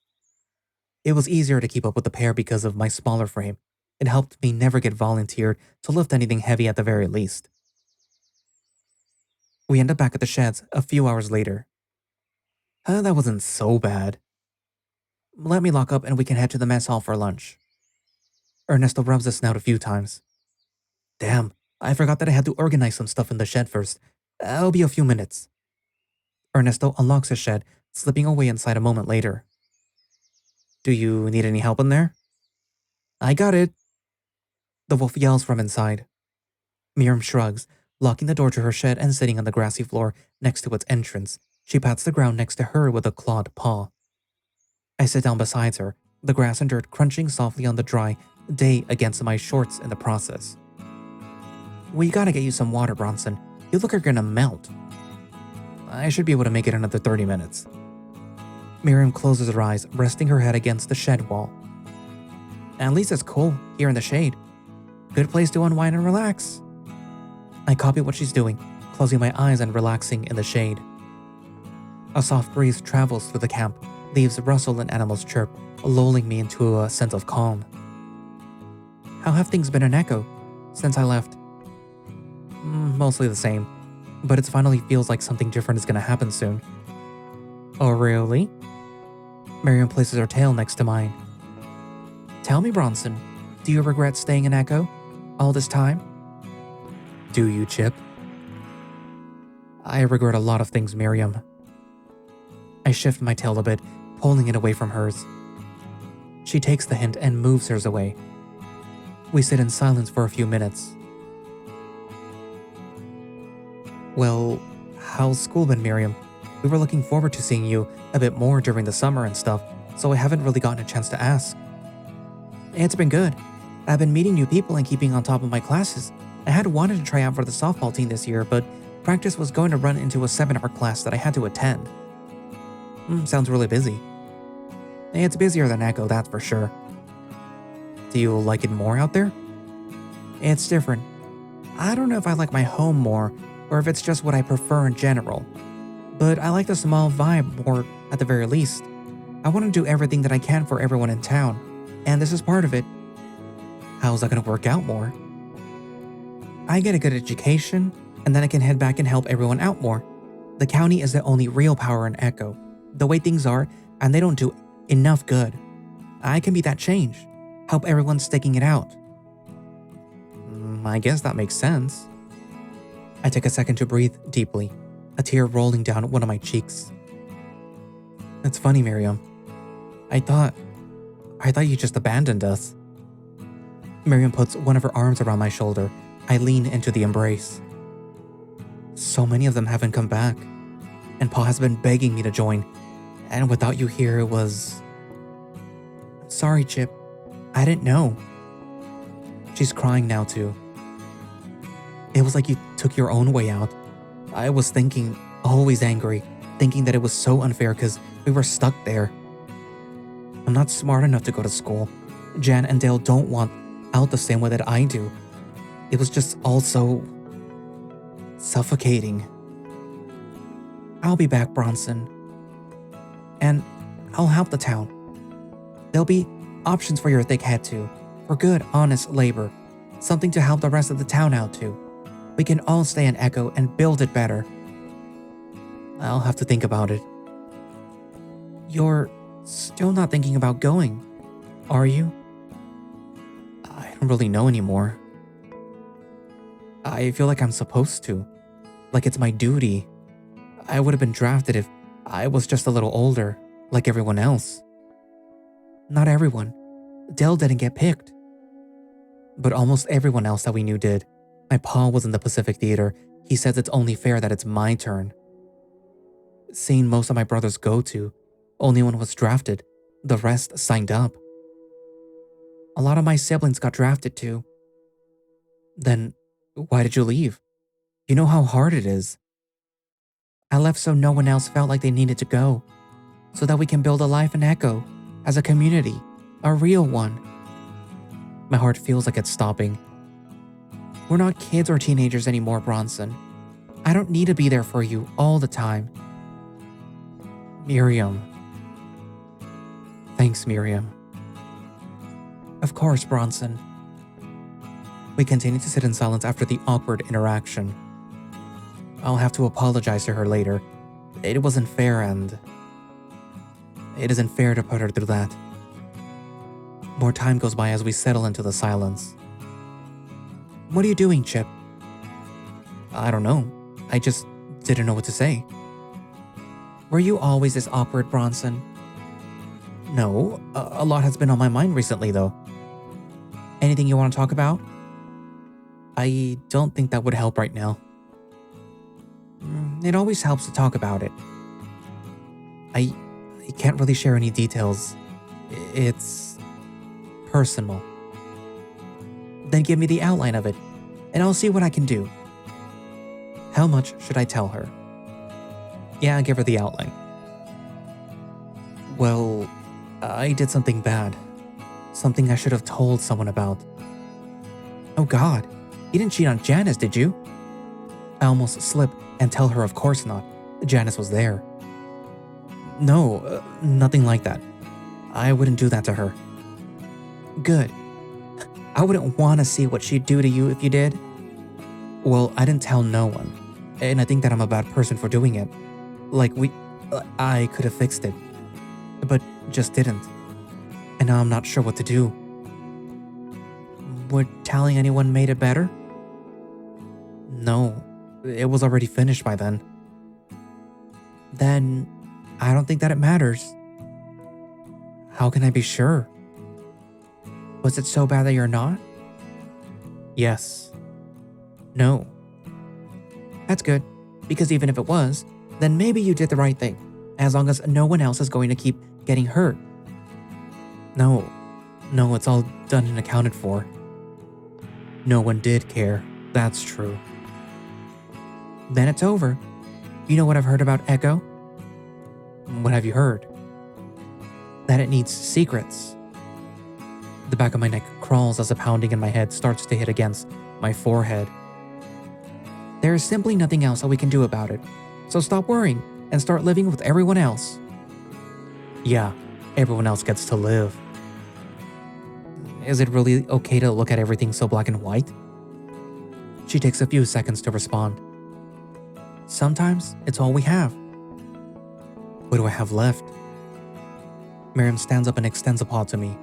It was easier to keep up with the pair because of my smaller frame. It helped me never get volunteered to lift anything heavy at the very least. We end up back at the sheds a few hours later. That wasn't so bad. Let me lock up and we can head to the mess hall for lunch. Ernesto rubs the snout a few times. Damn, I forgot that I had to organize some stuff in the shed first. I'll be a few minutes. Ernesto unlocks his shed, slipping away inside a moment later. Do you need any help in there? I got it. The wolf yells from inside. Miriam shrugs, locking the door to her shed and sitting on the grassy floor next to its entrance. She pats the ground next to her with a clawed paw. I sit down beside her, the grass and dirt crunching softly on the dry day against my shorts in the process. We gotta get you some water, Bronson. You look like you're gonna melt. I should be able to make it another 30 minutes. Miriam closes her eyes, resting her head against the shed wall. At least it's cool, here in the shade. Good place to unwind and relax. I copy what she's doing, closing my eyes and relaxing in the shade. A soft breeze travels through the camp, leaves rustle and animals chirp, lulling me into a sense of calm. How have things been in Echo since I left? Mostly the same, but it finally feels like something different is going to happen soon. Oh, really? Miriam places her tail next to mine. Tell me, Bronson, do you regret staying in Echo all this time? Do you, Chip? I regret a lot of things, Miriam. I shift my tail a bit, pulling it away from hers. She takes the hint and moves hers away. We sit in silence for a few minutes. Well, how's school been, Miriam? We were looking forward to seeing you a bit more during the summer and stuff, so I haven't really gotten a chance to ask. It's been good. I've been meeting new people and keeping on top of my classes. I had wanted to try out for the softball team this year, but practice was going to run into a seminar class that I had to attend. Sounds really busy. It's busier than Echo, that's for sure. Do you like it more out there? It's different. I don't know if I like my home more, or if it's just what I prefer in general. But I like the small vibe more at the very least. I want to do everything that I can for everyone in town, and this is part of it. How's that going to work out more? I get a good education, and then I can head back and help everyone out more. The county is the only real power in Echo. The way things are, and they don't do enough good. I can be that change. Help everyone sticking it out. I guess that makes sense. I take a second to breathe deeply, a tear rolling down one of my cheeks. That's funny, Miriam. I thought you just abandoned us. Miriam puts one of her arms around my shoulder. I lean into the embrace. So many of them haven't come back, and Pa has been begging me to join, and without you here it was... Sorry, Chip. I didn't know. She's crying now too. It was like you took your own way out. I was thinking, always angry, thinking that it was so unfair because we were stuck there. I'm not smart enough to go to school. Jan and Dale don't want out the same way that I do. It was just all so suffocating. I'll be back, Bronson. And I'll help the town. There'll be options for your thick head too, for good, honest labor. Something to help the rest of the town out too. We can all stay in Echo and build it better. I'll have to think about it. You're still not thinking about going, are you? I don't really know anymore. I feel like I'm supposed to. Like it's my duty. I would have been drafted if I was just a little older, like everyone else. Not everyone. Dell didn't get picked. But almost everyone else that we knew did. My pa was in the Pacific Theater. He says it's only fair that it's my turn. Seeing most of my brothers go to, only one was drafted. The rest signed up. A lot of my siblings got drafted too. Then why did you leave? You know how hard it is. I left so no one else felt like they needed to go. So that we can build a life in Echo, as a community, a real one. My heart feels like it's stopping. We're not kids or teenagers anymore, Bronson. I don't need to be there for you all the time. Miriam. Thanks, Miriam. Of course, Bronson. We continued to sit in silence after the awkward interaction. I'll have to apologize to her later. It wasn't fair and it isn't fair to put her through that. More time goes by as we settle into the silence. What are you doing, Chip? I don't know. I just didn't know what to say. Were you always this awkward, Bronson? No, a lot has been on my mind recently though. Anything you want to talk about? I don't think that would help right now. It always helps to talk about it. I can't really share any details. It's personal. Then give me the outline of it, and I'll see what I can do. How much should I tell her? Yeah, give her the outline. Well, I did something bad. Something I should have told someone about. Oh God, you didn't cheat on Janice, did you? I almost slipped and tell her of course not. Janice was there. No, nothing like that. I wouldn't do that to her. Good. I wouldn't want to see what she'd do to you if you did. Well, I didn't tell no one. And I think that I'm a bad person for doing it. I could have fixed it. But just didn't. And now I'm not sure what to do. Would telling anyone made it better? No, it was already finished by then. Then I don't think that it matters. How can I be sure? Was it so bad that you're not? Yes. No. That's good, because even if it was, then maybe you did the right thing, as long as no one else is going to keep getting hurt. No, it's all done and accounted for. No one did care, that's true. Then it's over. You know what I've heard about Echo? What have you heard? That it needs secrets. The back of my neck crawls as the pounding in my head starts to hit against my forehead. There is simply nothing else that we can do about it, so stop worrying and start living with everyone else. Yeah, everyone else gets to live. Is it really okay to look at everything so black and white? She takes a few seconds to respond. Sometimes it's all we have. What do I have left? Miriam stands up and extends a paw to me.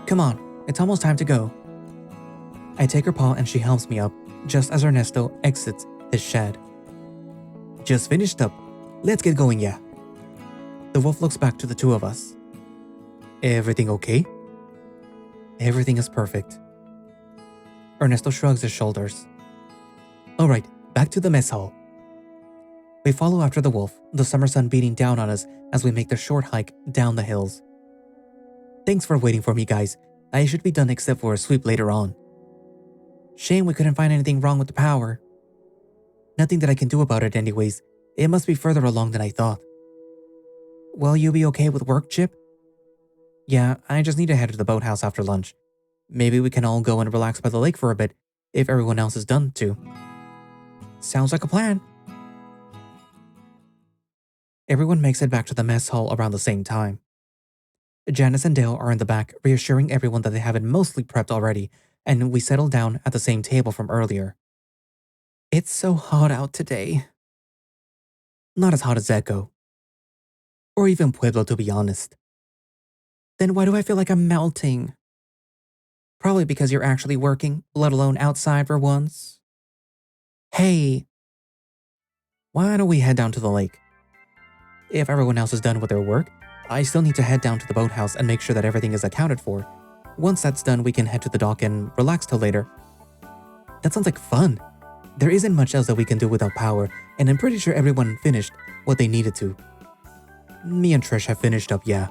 Come on, it's almost time to go. I take her paw and she helps me up, just as Ernesto exits his shed. Just finished up. Let's get going, yeah. The wolf looks back to the two of us. Everything okay? Everything is perfect. Ernesto shrugs his shoulders. Alright, back to the mess hall. We follow after the wolf, the summer sun beating down on us as we make the short hike down the hills. Thanks for waiting for me, guys. I should be done except for a sweep later on. Shame we couldn't find anything wrong with the power. Nothing that I can do about it anyways. It must be further along than I thought. Will you be okay with work, Chip? Yeah, I just need to head to the boathouse after lunch. Maybe we can all go and relax by the lake for a bit, if everyone else is done too. Sounds like a plan. Everyone makes it back to the mess hall around the same time. Janice and Dale are in the back, reassuring everyone that they have it mostly prepped already, and we settle down at the same table from earlier. It's so hot out today. Not as hot as Echo. Or even Pueblo, to be honest. Then why do I feel like I'm melting? Probably because you're actually working, let alone outside for once. Hey, why don't we head down to the lake? If everyone else is done with their work, I still need to head down to the boathouse and make sure that everything is accounted for. Once that's done, we can head to the dock and relax till later. That sounds like fun. There isn't much else that we can do without power, and I'm pretty sure everyone finished what they needed to. Me and Trish have finished up, yeah.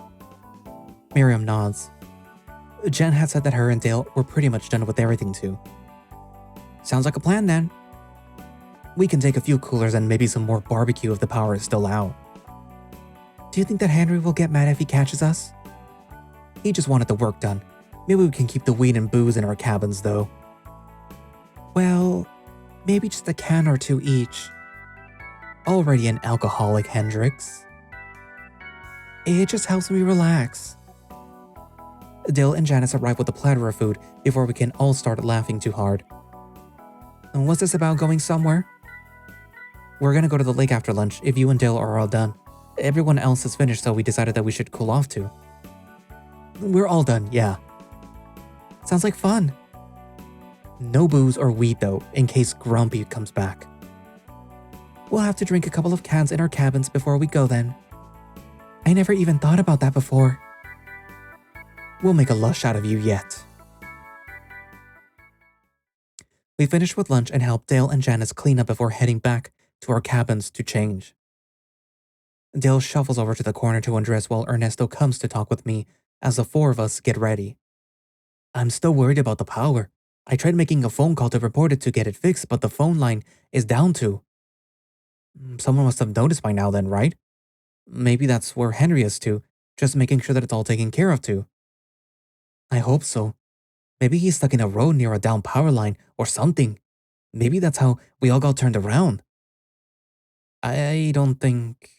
Miriam nods. Jen had said that her and Dale were pretty much done with everything too. Sounds like a plan then. We can take a few coolers and maybe some more barbecue if the power is still out. Do you think that Henry will get mad if he catches us? He just wanted the work done. Maybe we can keep the weed and booze in our cabins though. Well, maybe just a can or two each. Already an alcoholic, Hendrix. It just helps me relax. Dale and Janice arrive with a platter of food before we can all start laughing too hard. And what's this about going somewhere? We're gonna go to the lake after lunch if you and Dale are all done. Everyone else is finished, so we decided that we should cool off too. We're all done, yeah. Sounds like fun. No booze or weed though, in case Grumpy comes back. We'll have to drink a couple of cans in our cabins before we go then. I never even thought about that before. We'll make a lush out of you yet. We finish with lunch and help Dale and Janice clean up before heading back to our cabins to change. Dale shuffles over to the corner to undress while Ernesto comes to talk with me as the four of us get ready. I'm still worried about the power. I tried making a phone call to report it to get it fixed, but the phone line is down too. Someone must have noticed by now then, right? Maybe that's where Henry is too, just making sure that it's all taken care of too. I hope so. Maybe he's stuck in a road near a down power line or something. Maybe that's how we all got turned around. I don't think...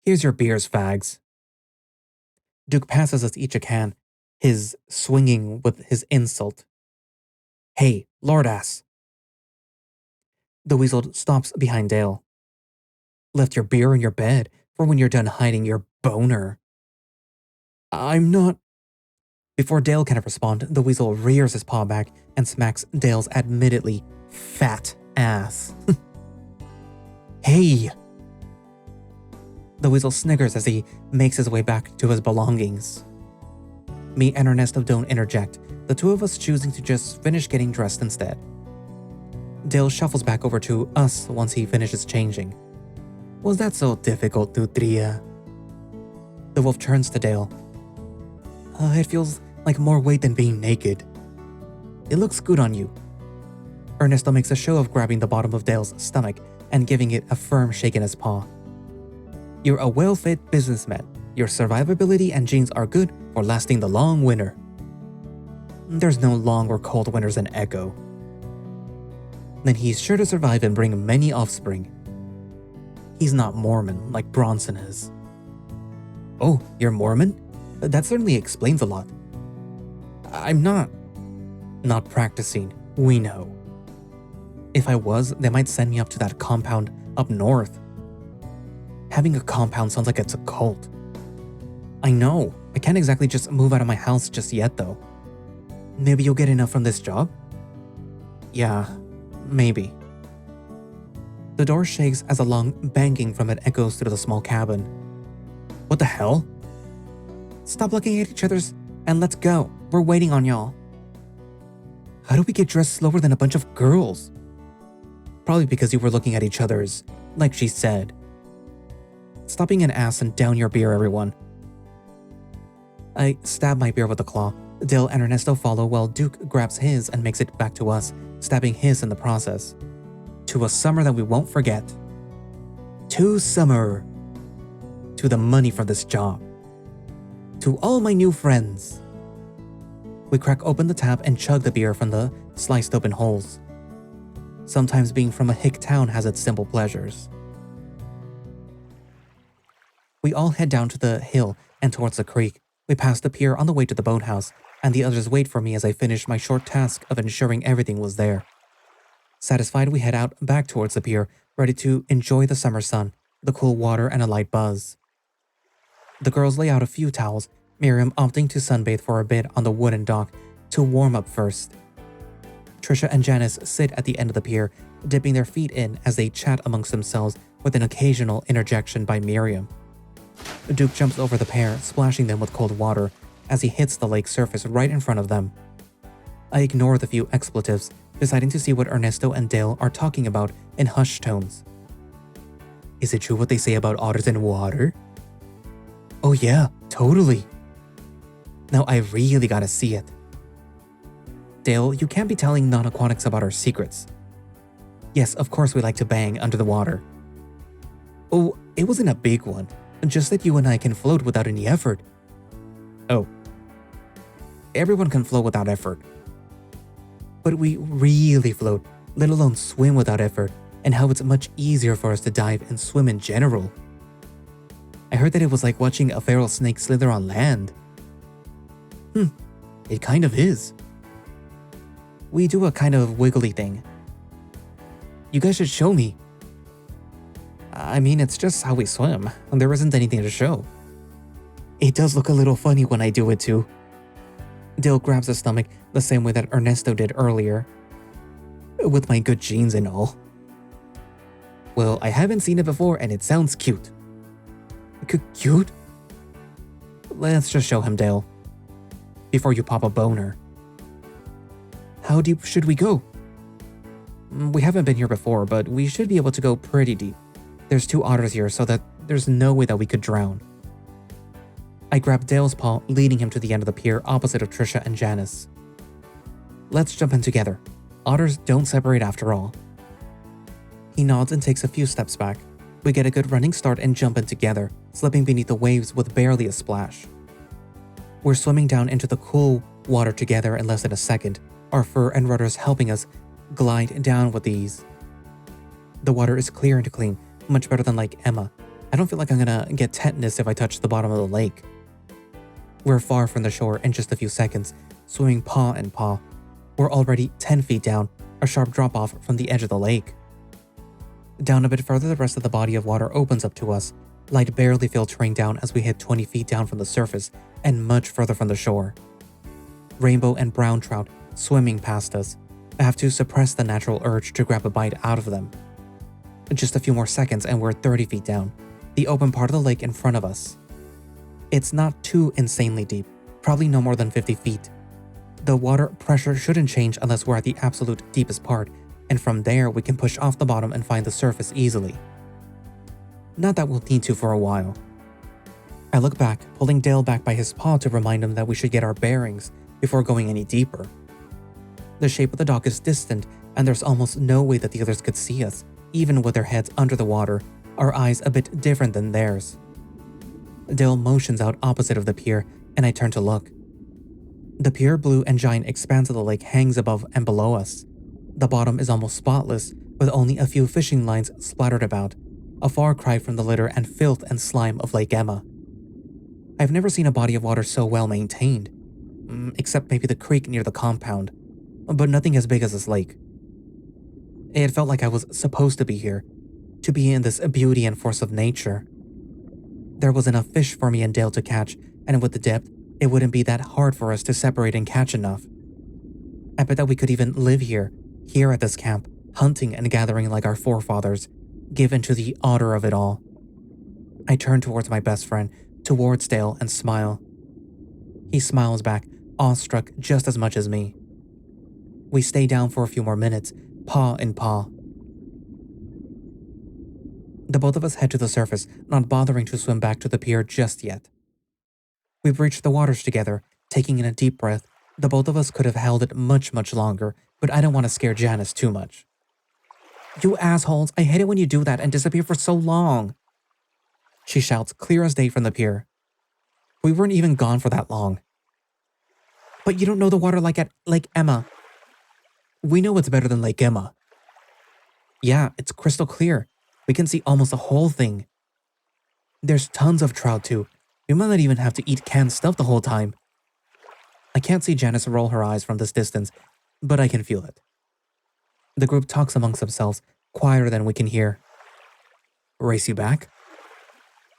Here's your beers, fags. Duke passes us each a can, his swinging with his insult. Hey, lordass. The weasel stops behind Dale. Left your beer in your bed for when you're done hiding your boner. I'm not... Before Dale can respond, the weasel rears his paw back and smacks Dale's admittedly fat ass. Hey! The weasel sniggers as he makes his way back to his belongings. Me and Ernesto don't interject, the two of us choosing to just finish getting dressed instead. Dale shuffles back over to us once he finishes changing. Was that so difficult, Nutria? The wolf turns to Dale. It feels like more weight than being naked. It looks good on you. Ernesto makes a show of grabbing the bottom of Dale's stomach and giving it a firm shake in his paw. You're a well-fit businessman. Your survivability and genes are good for lasting the long winter. There's no long or cold winters in Echo. Then he's sure to survive and bring many offspring. He's not Mormon like Bronson is. Oh, you're Mormon? That certainly explains a lot. I'm not practicing, we know. If I was, they might send me up to that compound up north. Having a compound sounds like it's a cult. I know, I can't exactly just move out of my house just yet though. Maybe you'll get enough from this job? Yeah, maybe. The door shakes as a long banging from it echoes through the small cabin. What the hell? Stop looking at each other's and let's go. We're waiting on y'all. How do we get dressed slower than a bunch of girls? Probably because you were looking at each other's, like she said. Stop being an ass and down your beer, everyone. I stab my beer with a claw. Dale and Ernesto follow while Duke grabs his and makes it back to us, stabbing his in the process. To a summer that we won't forget. To summer. To the money for this job. To all my new friends. We crack open the tap and chug the beer from the sliced open holes. Sometimes being from a hick town has its simple pleasures. We all head down to the hill and towards the creek. We pass the pier on the way to the boathouse, and the others wait for me as I finish my short task of ensuring everything was there. Satisfied, we head out back towards the pier, ready to enjoy the summer sun, the cool water, and a light buzz. The girls lay out a few towels, Miriam opting to sunbathe for a bit on the wooden dock to warm up first. Trisha and Janice sit at the end of the pier, dipping their feet in as they chat amongst themselves with an occasional interjection by Miriam. Duke jumps over the pair, splashing them with cold water as he hits the lake surface right in front of them. I ignore the few expletives, deciding to see what Ernesto and Dale are talking about in hushed tones. Is it true what they say about otters in water? Oh yeah, totally. Now I really gotta see it. Dale, you can't be telling non-aquatics about our secrets. Yes, of course we like to bang under the water. Oh, it wasn't a big one, just that you and I can float without any effort. Oh. Everyone can float without effort. But we really float, let alone swim without effort, and how it's much easier for us to dive and swim in general. I heard that it was like watching a feral snake slither on land. It kind of is. We do a kind of wiggly thing. You guys should show me. I mean, it's just how we swim, and there isn't anything to show. It does look a little funny when I do it too. Dale grabs his stomach the same way that Ernesto did earlier. With my good genes and all. Well, I haven't seen it before and it sounds cute. Cute? Let's just show him, Dale. Before you pop a boner. How deep should we go? We haven't been here before, but we should be able to go pretty deep. There's 2 otters here, so that there's no way that we could drown. I grab Dale's paw, leading him to the end of the pier opposite of Trisha and Janice. Let's jump in together. Otters don't separate after all. He nods and takes a few steps back. We get a good running start and jump in together, slipping beneath the waves with barely a splash. We're swimming down into the cool water together in less than a second, our fur and rudders helping us glide down with ease. The water is clear and clean, much better than like Emma. I don't feel like I'm gonna get tetanus if I touch the bottom of the lake. We're far from the shore in just a few seconds, swimming paw in paw. We're already 10 feet down, a sharp drop-off from the edge of the lake. Down a bit further, the rest of the body of water opens up to us, light barely filtering down as we hit 20 feet down from the surface and much further from the shore. Rainbow and brown trout swimming past us. I have to suppress the natural urge to grab a bite out of them. Just a few more seconds and we're 30 feet down, the open part of the lake in front of us. It's not too insanely deep, probably no more than 50 feet. The water pressure shouldn't change unless we're at the absolute deepest part, and from there we can push off the bottom and find the surface easily. Not that we'll need to for a while. I look back, pulling Dale back by his paw to remind him that we should get our bearings before going any deeper. The shape of the dock is distant, and there's almost no way that the others could see us, even with their heads under the water, our eyes a bit different than theirs. Dale motions out opposite of the pier, and I turn to look. The pure blue and giant expanse of the lake hangs above and below us. The bottom is almost spotless, with only a few fishing lines splattered about, a far cry from the litter and filth and slime of Lake Emma. I've never seen a body of water so well maintained, except maybe the creek near the compound, but nothing as big as this lake. It felt like I was supposed to be here, to be in this beauty and force of nature. There was enough fish for me and Dale to catch, and with the depth, it wouldn't be that hard for us to separate and catch enough. I bet that we could even live here at this camp, hunting and gathering like our forefathers, given to the otter of it all. I turn towards my best friend, towards Dale, and smile. He smiles back, awestruck just as much as me. We stay down for a few more minutes, paw in paw. The both of us head to the surface, not bothering to swim back to the pier just yet. We've reached the waters together, taking in a deep breath. The both of us could have held it much, much longer, but I don't want to scare Janice too much. You assholes, I hate it when you do that and disappear for so long, she shouts clear as day from the pier. We weren't even gone for that long. But you don't know the water like at Lake Emma. We know it's better than Lake Emma. Yeah, it's crystal clear. We can see almost the whole thing. There's tons of trout too. We might not even have to eat canned stuff the whole time. I can't see Janice roll her eyes from this distance, but I can feel it. The group talks amongst themselves, quieter than we can hear. Race you back?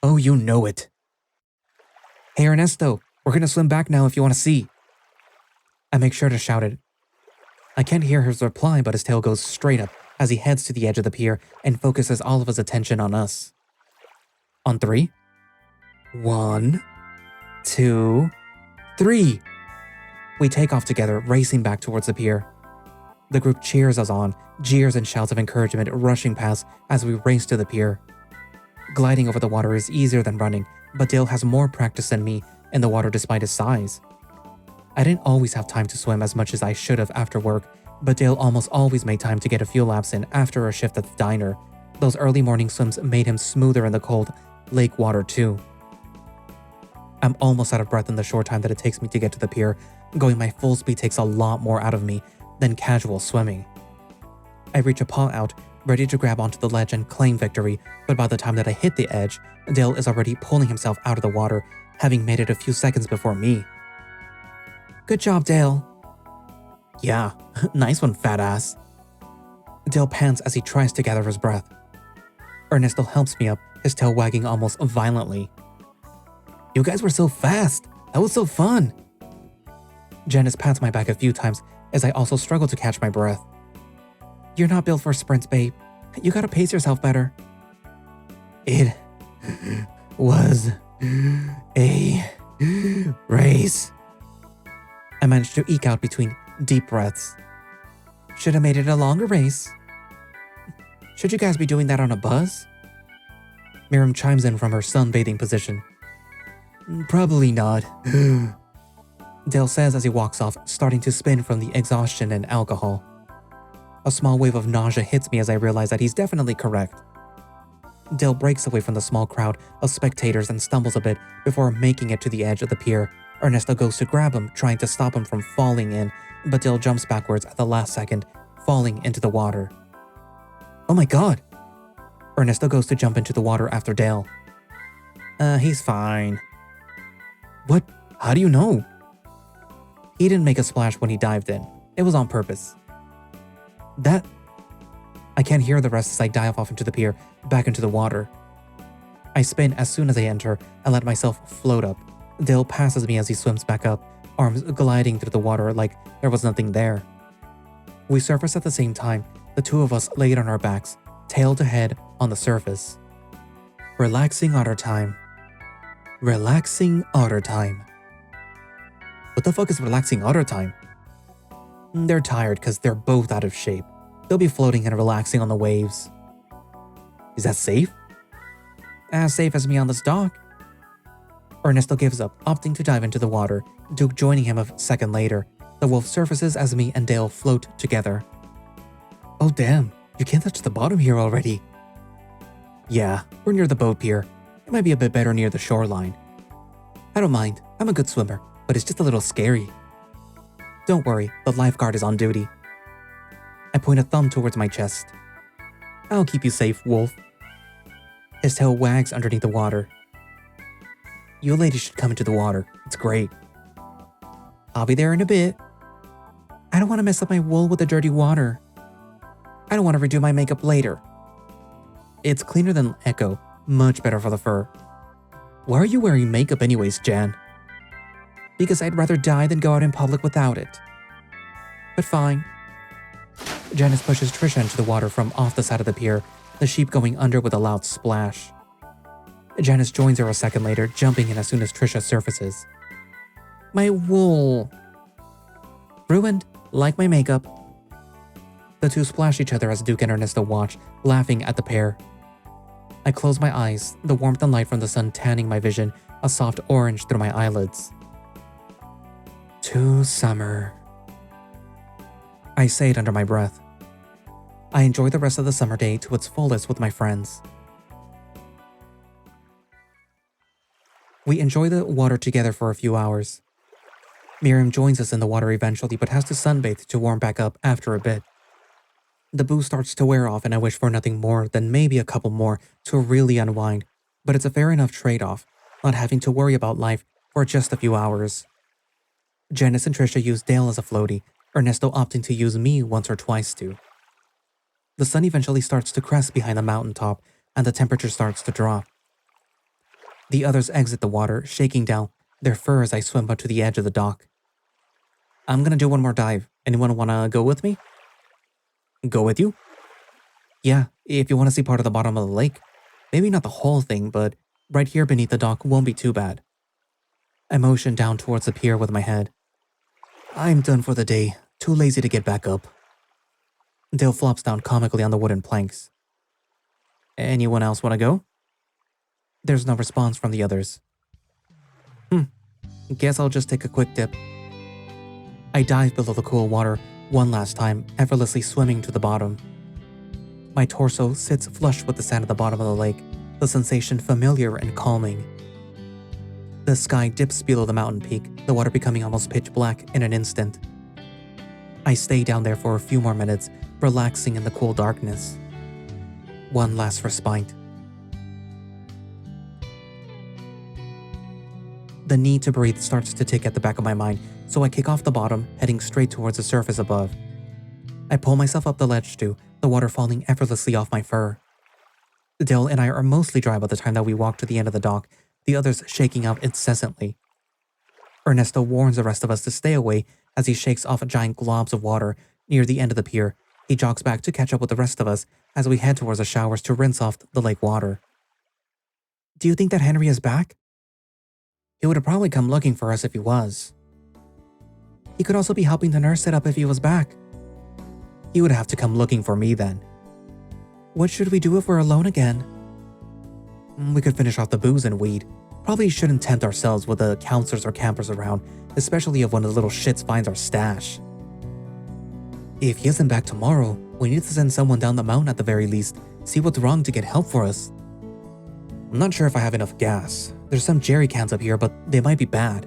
Oh, you know it. Hey Ernesto, we're gonna swim back now if you want to see. I make sure to shout it. I can't hear his reply, but his tail goes straight up as he heads to the edge of the pier and focuses all of his attention on us. On 3. 1, 2, 3. We take off together, racing back towards the pier. The group cheers us on, jeers and shouts of encouragement rushing past as we race to the pier. Gliding over the water is easier than running, but Dale has more practice than me in the water despite his size. I didn't always have time to swim as much as I should have after work, but Dale almost always made time to get a few laps in after a shift at the diner. Those early morning swims made him smoother in the cold lake water too. I'm almost out of breath in the short time that it takes me to get to the pier. Going my full speed takes a lot more out of me than casual swimming. I reach a paw out, ready to grab onto the ledge and claim victory, but by the time that I hit the edge, Dale is already pulling himself out of the water, having made it a few seconds before me. Good job, Dale. Yeah, nice one, fat ass. Dale pants as he tries to gather his breath. Ernesto helps me up, his tail wagging almost violently. You guys were so fast. That was so fun. Janice pats my back a few times as I also struggle to catch my breath. You're not built for sprints, babe. You gotta pace yourself better. It was a race. I managed to eke out between deep breaths. Should have made it a longer race. Should you guys be doing that on a bus? Miriam chimes in from her sunbathing position. Probably not. Dale says as he walks off, starting to spin from the exhaustion and alcohol. A small wave of nausea hits me as I realize that he's definitely correct. Dale breaks away from the small crowd of spectators and stumbles a bit before making it to the edge of the pier. Ernesto goes to grab him, trying to stop him from falling in, but Dale jumps backwards at the last second, falling into the water. Oh my god! Ernesto goes to jump into the water after Dale. He's fine. What? How do you know? He didn't make a splash when he dived in. It was on purpose. I can't hear the rest as I dive off into the pier, back into the water. I spin as soon as I enter and let myself float up. Dale passes me as he swims back up, arms gliding through the water like there was nothing there. We surface at the same time, the two of us laid on our backs, tail to head on the surface. Relaxing otter time. Relaxing otter time. What the fuck is relaxing otter time? They're tired because they're both out of shape. They'll be floating and relaxing on the waves. Is that safe? As safe as me on this dock. Ernesto gives up, opting to dive into the water, Duke joining him a second later. The wolf surfaces as me and Dale float together. Oh damn, you can't touch the bottom here already. Yeah, we're near the boat pier. It might be a bit better near the shoreline. I don't mind, I'm a good swimmer, but it's just a little scary. Don't worry, the lifeguard is on duty. I point a thumb towards my chest. I'll keep you safe, wolf. His tail wags underneath the water. You ladies should come into the water, it's great. I'll be there in a bit. I don't want to mess up my wool with the dirty water. I don't want to redo my makeup later. It's cleaner than Echo, much better for the fur. Why are you wearing makeup anyways, Jan? Because I'd rather die than go out in public without it. But fine. Janice pushes Trisha into the water from off the side of the pier, the sheep going under with a loud splash. Janice joins her a second later, jumping in as soon as Trisha surfaces. My wool. Ruined, like my makeup. The two splash each other as Duke and Ernesto watch, laughing at the pair. I close my eyes, the warmth and light from the sun tanning my vision, a soft orange through my eyelids. To summer. I say it under my breath. I enjoy the rest of the summer day to its fullest with my friends. We enjoy the water together for a few hours. Miriam joins us in the water eventually, but has to sunbathe to warm back up after a bit. The booze starts to wear off and I wish for nothing more than maybe a couple more to really unwind, but it's a fair enough trade-off, not having to worry about life for just a few hours. Janice and Trisha use Dale as a floaty, Ernesto opting to use me once or twice too. The sun eventually starts to crest behind the mountaintop and the temperature starts to drop. The others exit the water, shaking down their fur as I swim up to the edge of the dock. I'm gonna do one more dive. Anyone wanna go with me? Go with you? Yeah, if you wanna see part of the bottom of the lake. Maybe not the whole thing, but right here beneath the dock won't be too bad. I motion down towards the pier with my head. I'm done for the day, too lazy to get back up. Dale flops down comically on the wooden planks. Anyone else wanna go? There's no response from the others. Guess I'll just take a quick dip. I dive below the cool water one last time, effortlessly swimming to the bottom. My torso sits flush with the sand at the bottom of the lake, the sensation familiar and calming. The sky dips below the mountain peak, the water becoming almost pitch black in an instant. I stay down there for a few more minutes, relaxing in the cool darkness. One last respite. The need to breathe starts to tick at the back of my mind, so I kick off the bottom, heading straight towards the surface above. I pull myself up the ledge too, the water falling effortlessly off my fur. Dale and I are mostly dry by the time that we walk to the end of the dock, the others shaking out incessantly. Ernesto warns the rest of us to stay away as he shakes off giant globs of water near the end of the pier. He jogs back to catch up with the rest of us as we head towards the showers to rinse off the lake water. Do you think that Henry is back? He would have probably come looking for us if he was. He could also be helping the nurse set up if he was back. He would have to come looking for me then. What should we do if we're alone again? We could finish off the booze and weed. Probably shouldn't tempt ourselves with the counselors or campers around, especially if one of the little shits finds our stash. If he isn't back tomorrow, we need to send someone down the mountain at the very least, see what's wrong to get help for us. I'm not sure if I have enough gas. There's some jerry cans up here, but they might be bad.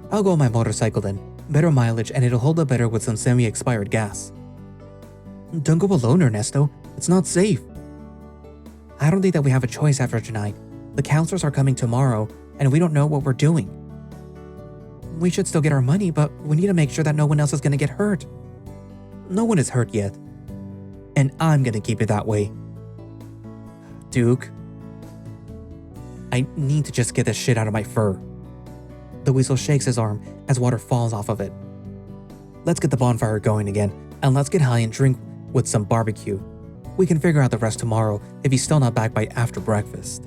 I'll go on my motorcycle then. Better mileage and it'll hold up better with some semi-expired gas. Don't go alone, Ernesto. It's not safe. I don't think that we have a choice after tonight. The counselors are coming tomorrow, and we don't know what we're doing. We should still get our money, but we need to make sure that no one else is going to get hurt. No one is hurt yet. And I'm going to keep it that way. Duke. I need to just get this shit out of my fur. The weasel shakes his arm as water falls off of it. Let's get the bonfire going again, and let's get high and drink with some barbecue. We can figure out the rest tomorrow if he's still not back by after breakfast.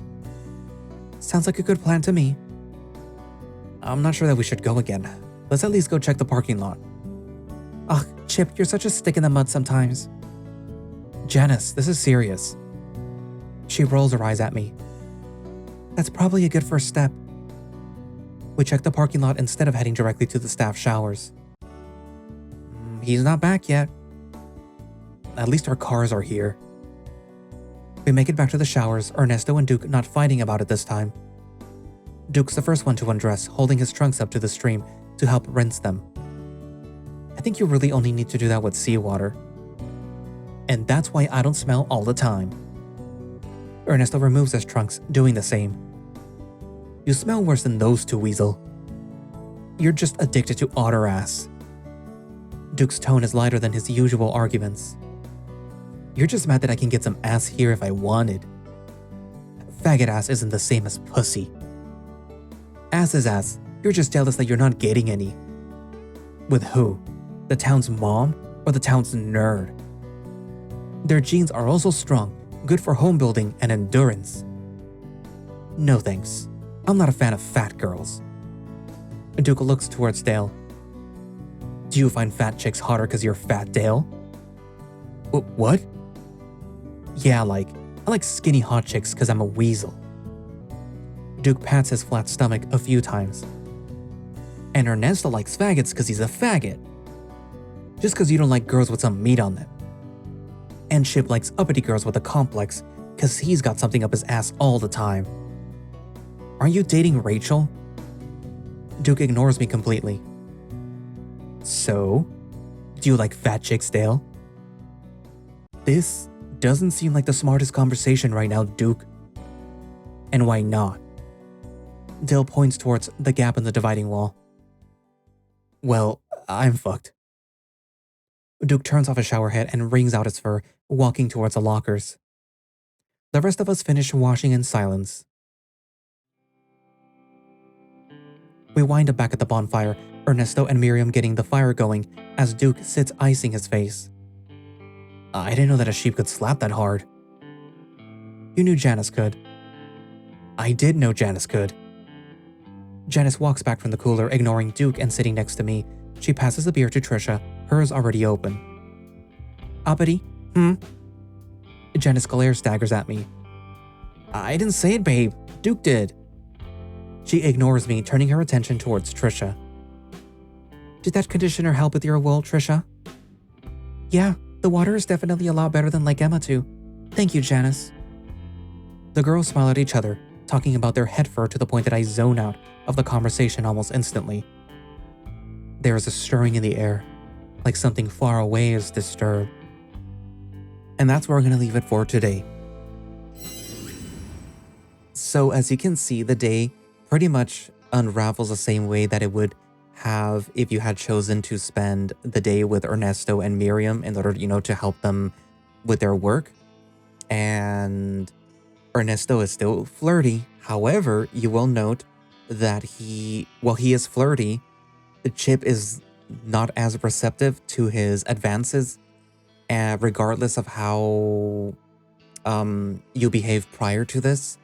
Sounds like a good plan to me. I'm not sure that we should go again. Let's at least go check the parking lot. Ugh, Chip, you're such a stick in the mud sometimes. Janice, this is serious. She rolls her eyes at me. That's probably a good first step. We check the parking lot instead of heading directly to the staff showers. He's not back yet. At least our cars are here. We make it back to the showers, Ernesto and Duke not fighting about it this time. Duke's the first one to undress, holding his trunks up to the stream to help rinse them. I think you really only need to do that with seawater. And that's why I don't smell all the time. Ernesto removes his trunks, doing the same. You smell worse than those two, Weasel. You're just addicted to otter ass. Duke's tone is lighter than his usual arguments. You're just mad that I can get some ass here if I wanted. Faggot ass isn't the same as pussy. Ass is ass. You're just jealous that you're not getting any. With who? The town's mom or the town's nerd? Their genes are also strong, good for home building and endurance. No thanks. I'm not a fan of fat girls. Duke looks towards Dale. Do you find fat chicks hotter because you're fat, Dale? What? Yeah, I like skinny hot chicks because I'm a weasel. Duke pats his flat stomach a few times. And Ernesto likes faggots because he's a faggot. Just because you don't like girls with some meat on them. And Chip likes uppity girls with a complex because he's got something up his ass all the time. Aren't you dating Rachel? Duke ignores me completely. So? Do you like fat chicks, Dale? This doesn't seem like the smartest conversation right now, Duke. And why not? Dale points towards the gap in the dividing wall. Well, I'm fucked. Duke turns off his shower head and wrings out his fur, walking towards the lockers. The rest of us finish washing in silence. We wind up back at the bonfire, Ernesto and Miriam getting the fire going as Duke sits icing his face. I didn't know that a sheep could slap that hard. You knew Janice could. I did know Janice could. Janice walks back from the cooler, ignoring Duke and sitting next to me. She passes the beer to Trisha, hers already open. Uppity? Janice glares staggers at me. I didn't say it, babe. Duke did. She ignores me, turning her attention towards Trisha. Did that conditioner help with your wool, Trisha? Yeah, the water is definitely a lot better than Lake Emma too. Thank you, Janice. The girls smile at each other, talking about their head fur to the point that I zone out of the conversation almost instantly. There is a stirring in the air, like something far away is disturbed. And that's where we're going to leave it for today. So as you can see, the day pretty much unravels the same way that it would have if you had chosen to spend the day with Ernesto and Miriam in order, to help them with their work. And Ernesto is still flirty. However, you will note that he is flirty. Chip is not as receptive to his advances, regardless of how you behave prior to this.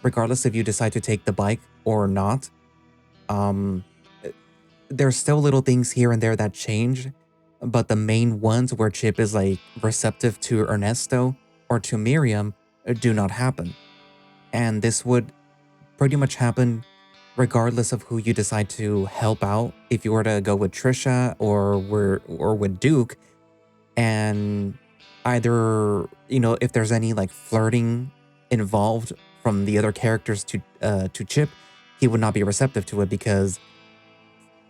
Regardless if you decide to take the bike or not, there's still little things here and there that change, but the main ones where Chip is like receptive to Ernesto or to Miriam do not happen. And this would pretty much happen regardless of who you decide to help out. If you were to go with Trisha or with Duke, and either, if there's any like flirting involved from the other characters to Chip, he would not be receptive to it because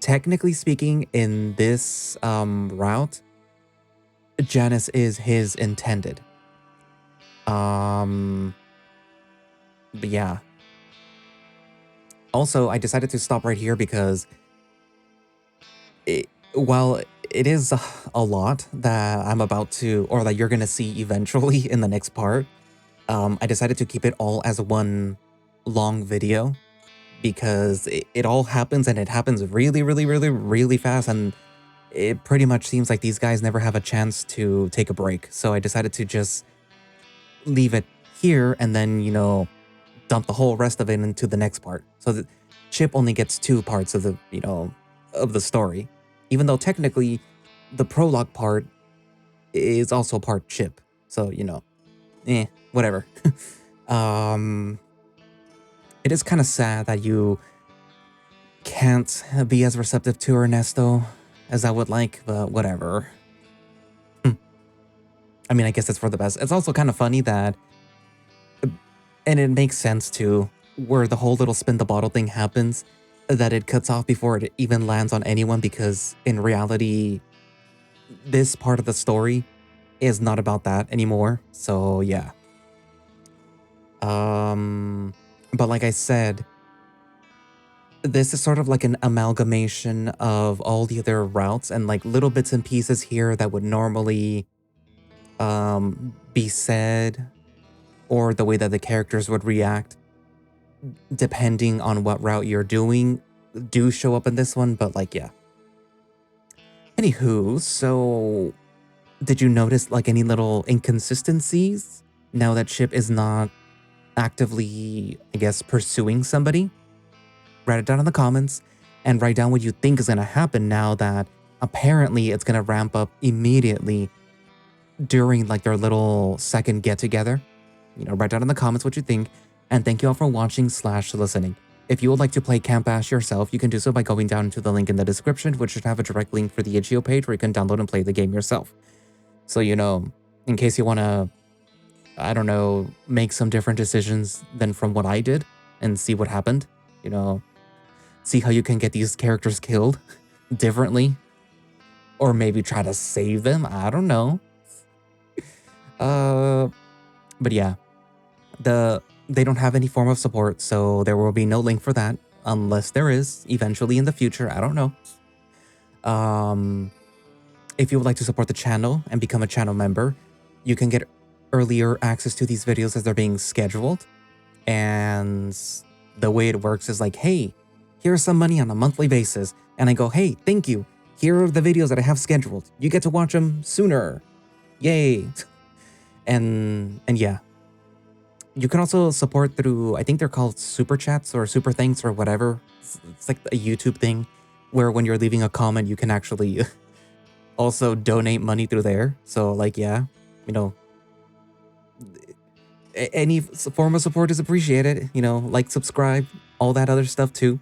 technically speaking, in this route, Janice is his intended. But yeah. Also, I decided to stop right here because while it is a lot that I'm about to, or that you're going to see eventually in the next part, I decided to keep it all as one long video because it all happens, and it happens really, really, really, really fast. And it pretty much seems like these guys never have a chance to take a break. So I decided to just leave it here and then, dump the whole rest of it into the next part. So that Chip only gets 2 parts of the, of the story. Even though technically the prologue part is also part Chip. So, whatever. It is kind of sad that you can't be as receptive to Ernesto as I would like, but whatever. I mean, I guess it's for the best. It's also kind of funny that, and it makes sense too, where the whole little spin the bottle thing happens, that it cuts off before it even lands on anyone, because in reality, this part of the story is not about that anymore. So yeah. But like I said, this is sort of like an amalgamation of all the other routes and like little bits and pieces here that would normally be said, or the way that the characters would react depending on what route you're doing do show up in this one. But like, yeah. Anywho, so did you notice like any little inconsistencies now that Chip is not actively, I guess, pursuing somebody? Write it down in the comments and write down what you think is going to happen now that apparently it's going to ramp up immediately during like their little second get together. Write down in the comments what you think, and thank you all for watching / listening. If you would like to play Camp Ash yourself, you can do so by going down to the link in the description, which should have a direct link for the itch.io page where you can download and play the game yourself. So, in case you want to, I don't know, make some different decisions than from what I did and see what happened. You know, see how you can get these characters killed differently. Or maybe try to save them. I don't know. But yeah, they don't have any form of support, so there will be no link for that unless there is eventually in the future. I don't know. If you would like to support the channel and become a channel member, you can get earlier access to these videos as they're being scheduled. And the way it works is like, hey, here's some money on a monthly basis. And I go, hey, thank you. Here are the videos that I have scheduled. You get to watch them sooner. Yay. And yeah. You can also support through, I think they're called super chats or super thanks or whatever. It's like a YouTube thing where when you're leaving a comment, you can actually also donate money through there. So like, yeah, you know, any form of support is appreciated. You know, like, subscribe, all that other stuff too.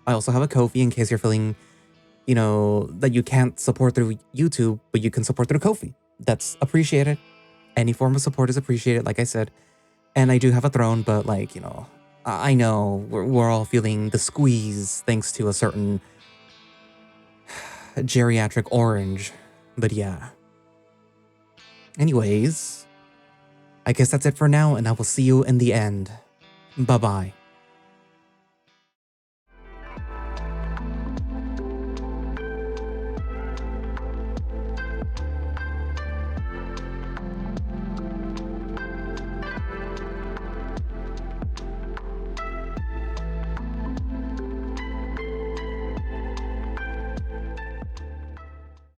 I also have a Ko-fi in case you're feeling, you know, that you can't support through YouTube, but you can support through Ko-fi. That's appreciated. Any form of support is appreciated, like I said. And I do have a throne, but like, you know, I know we're all feeling the squeeze thanks to a certain geriatric orange. But yeah. Anyways, I guess that's it for now, and I will see you in the end. Bye-bye.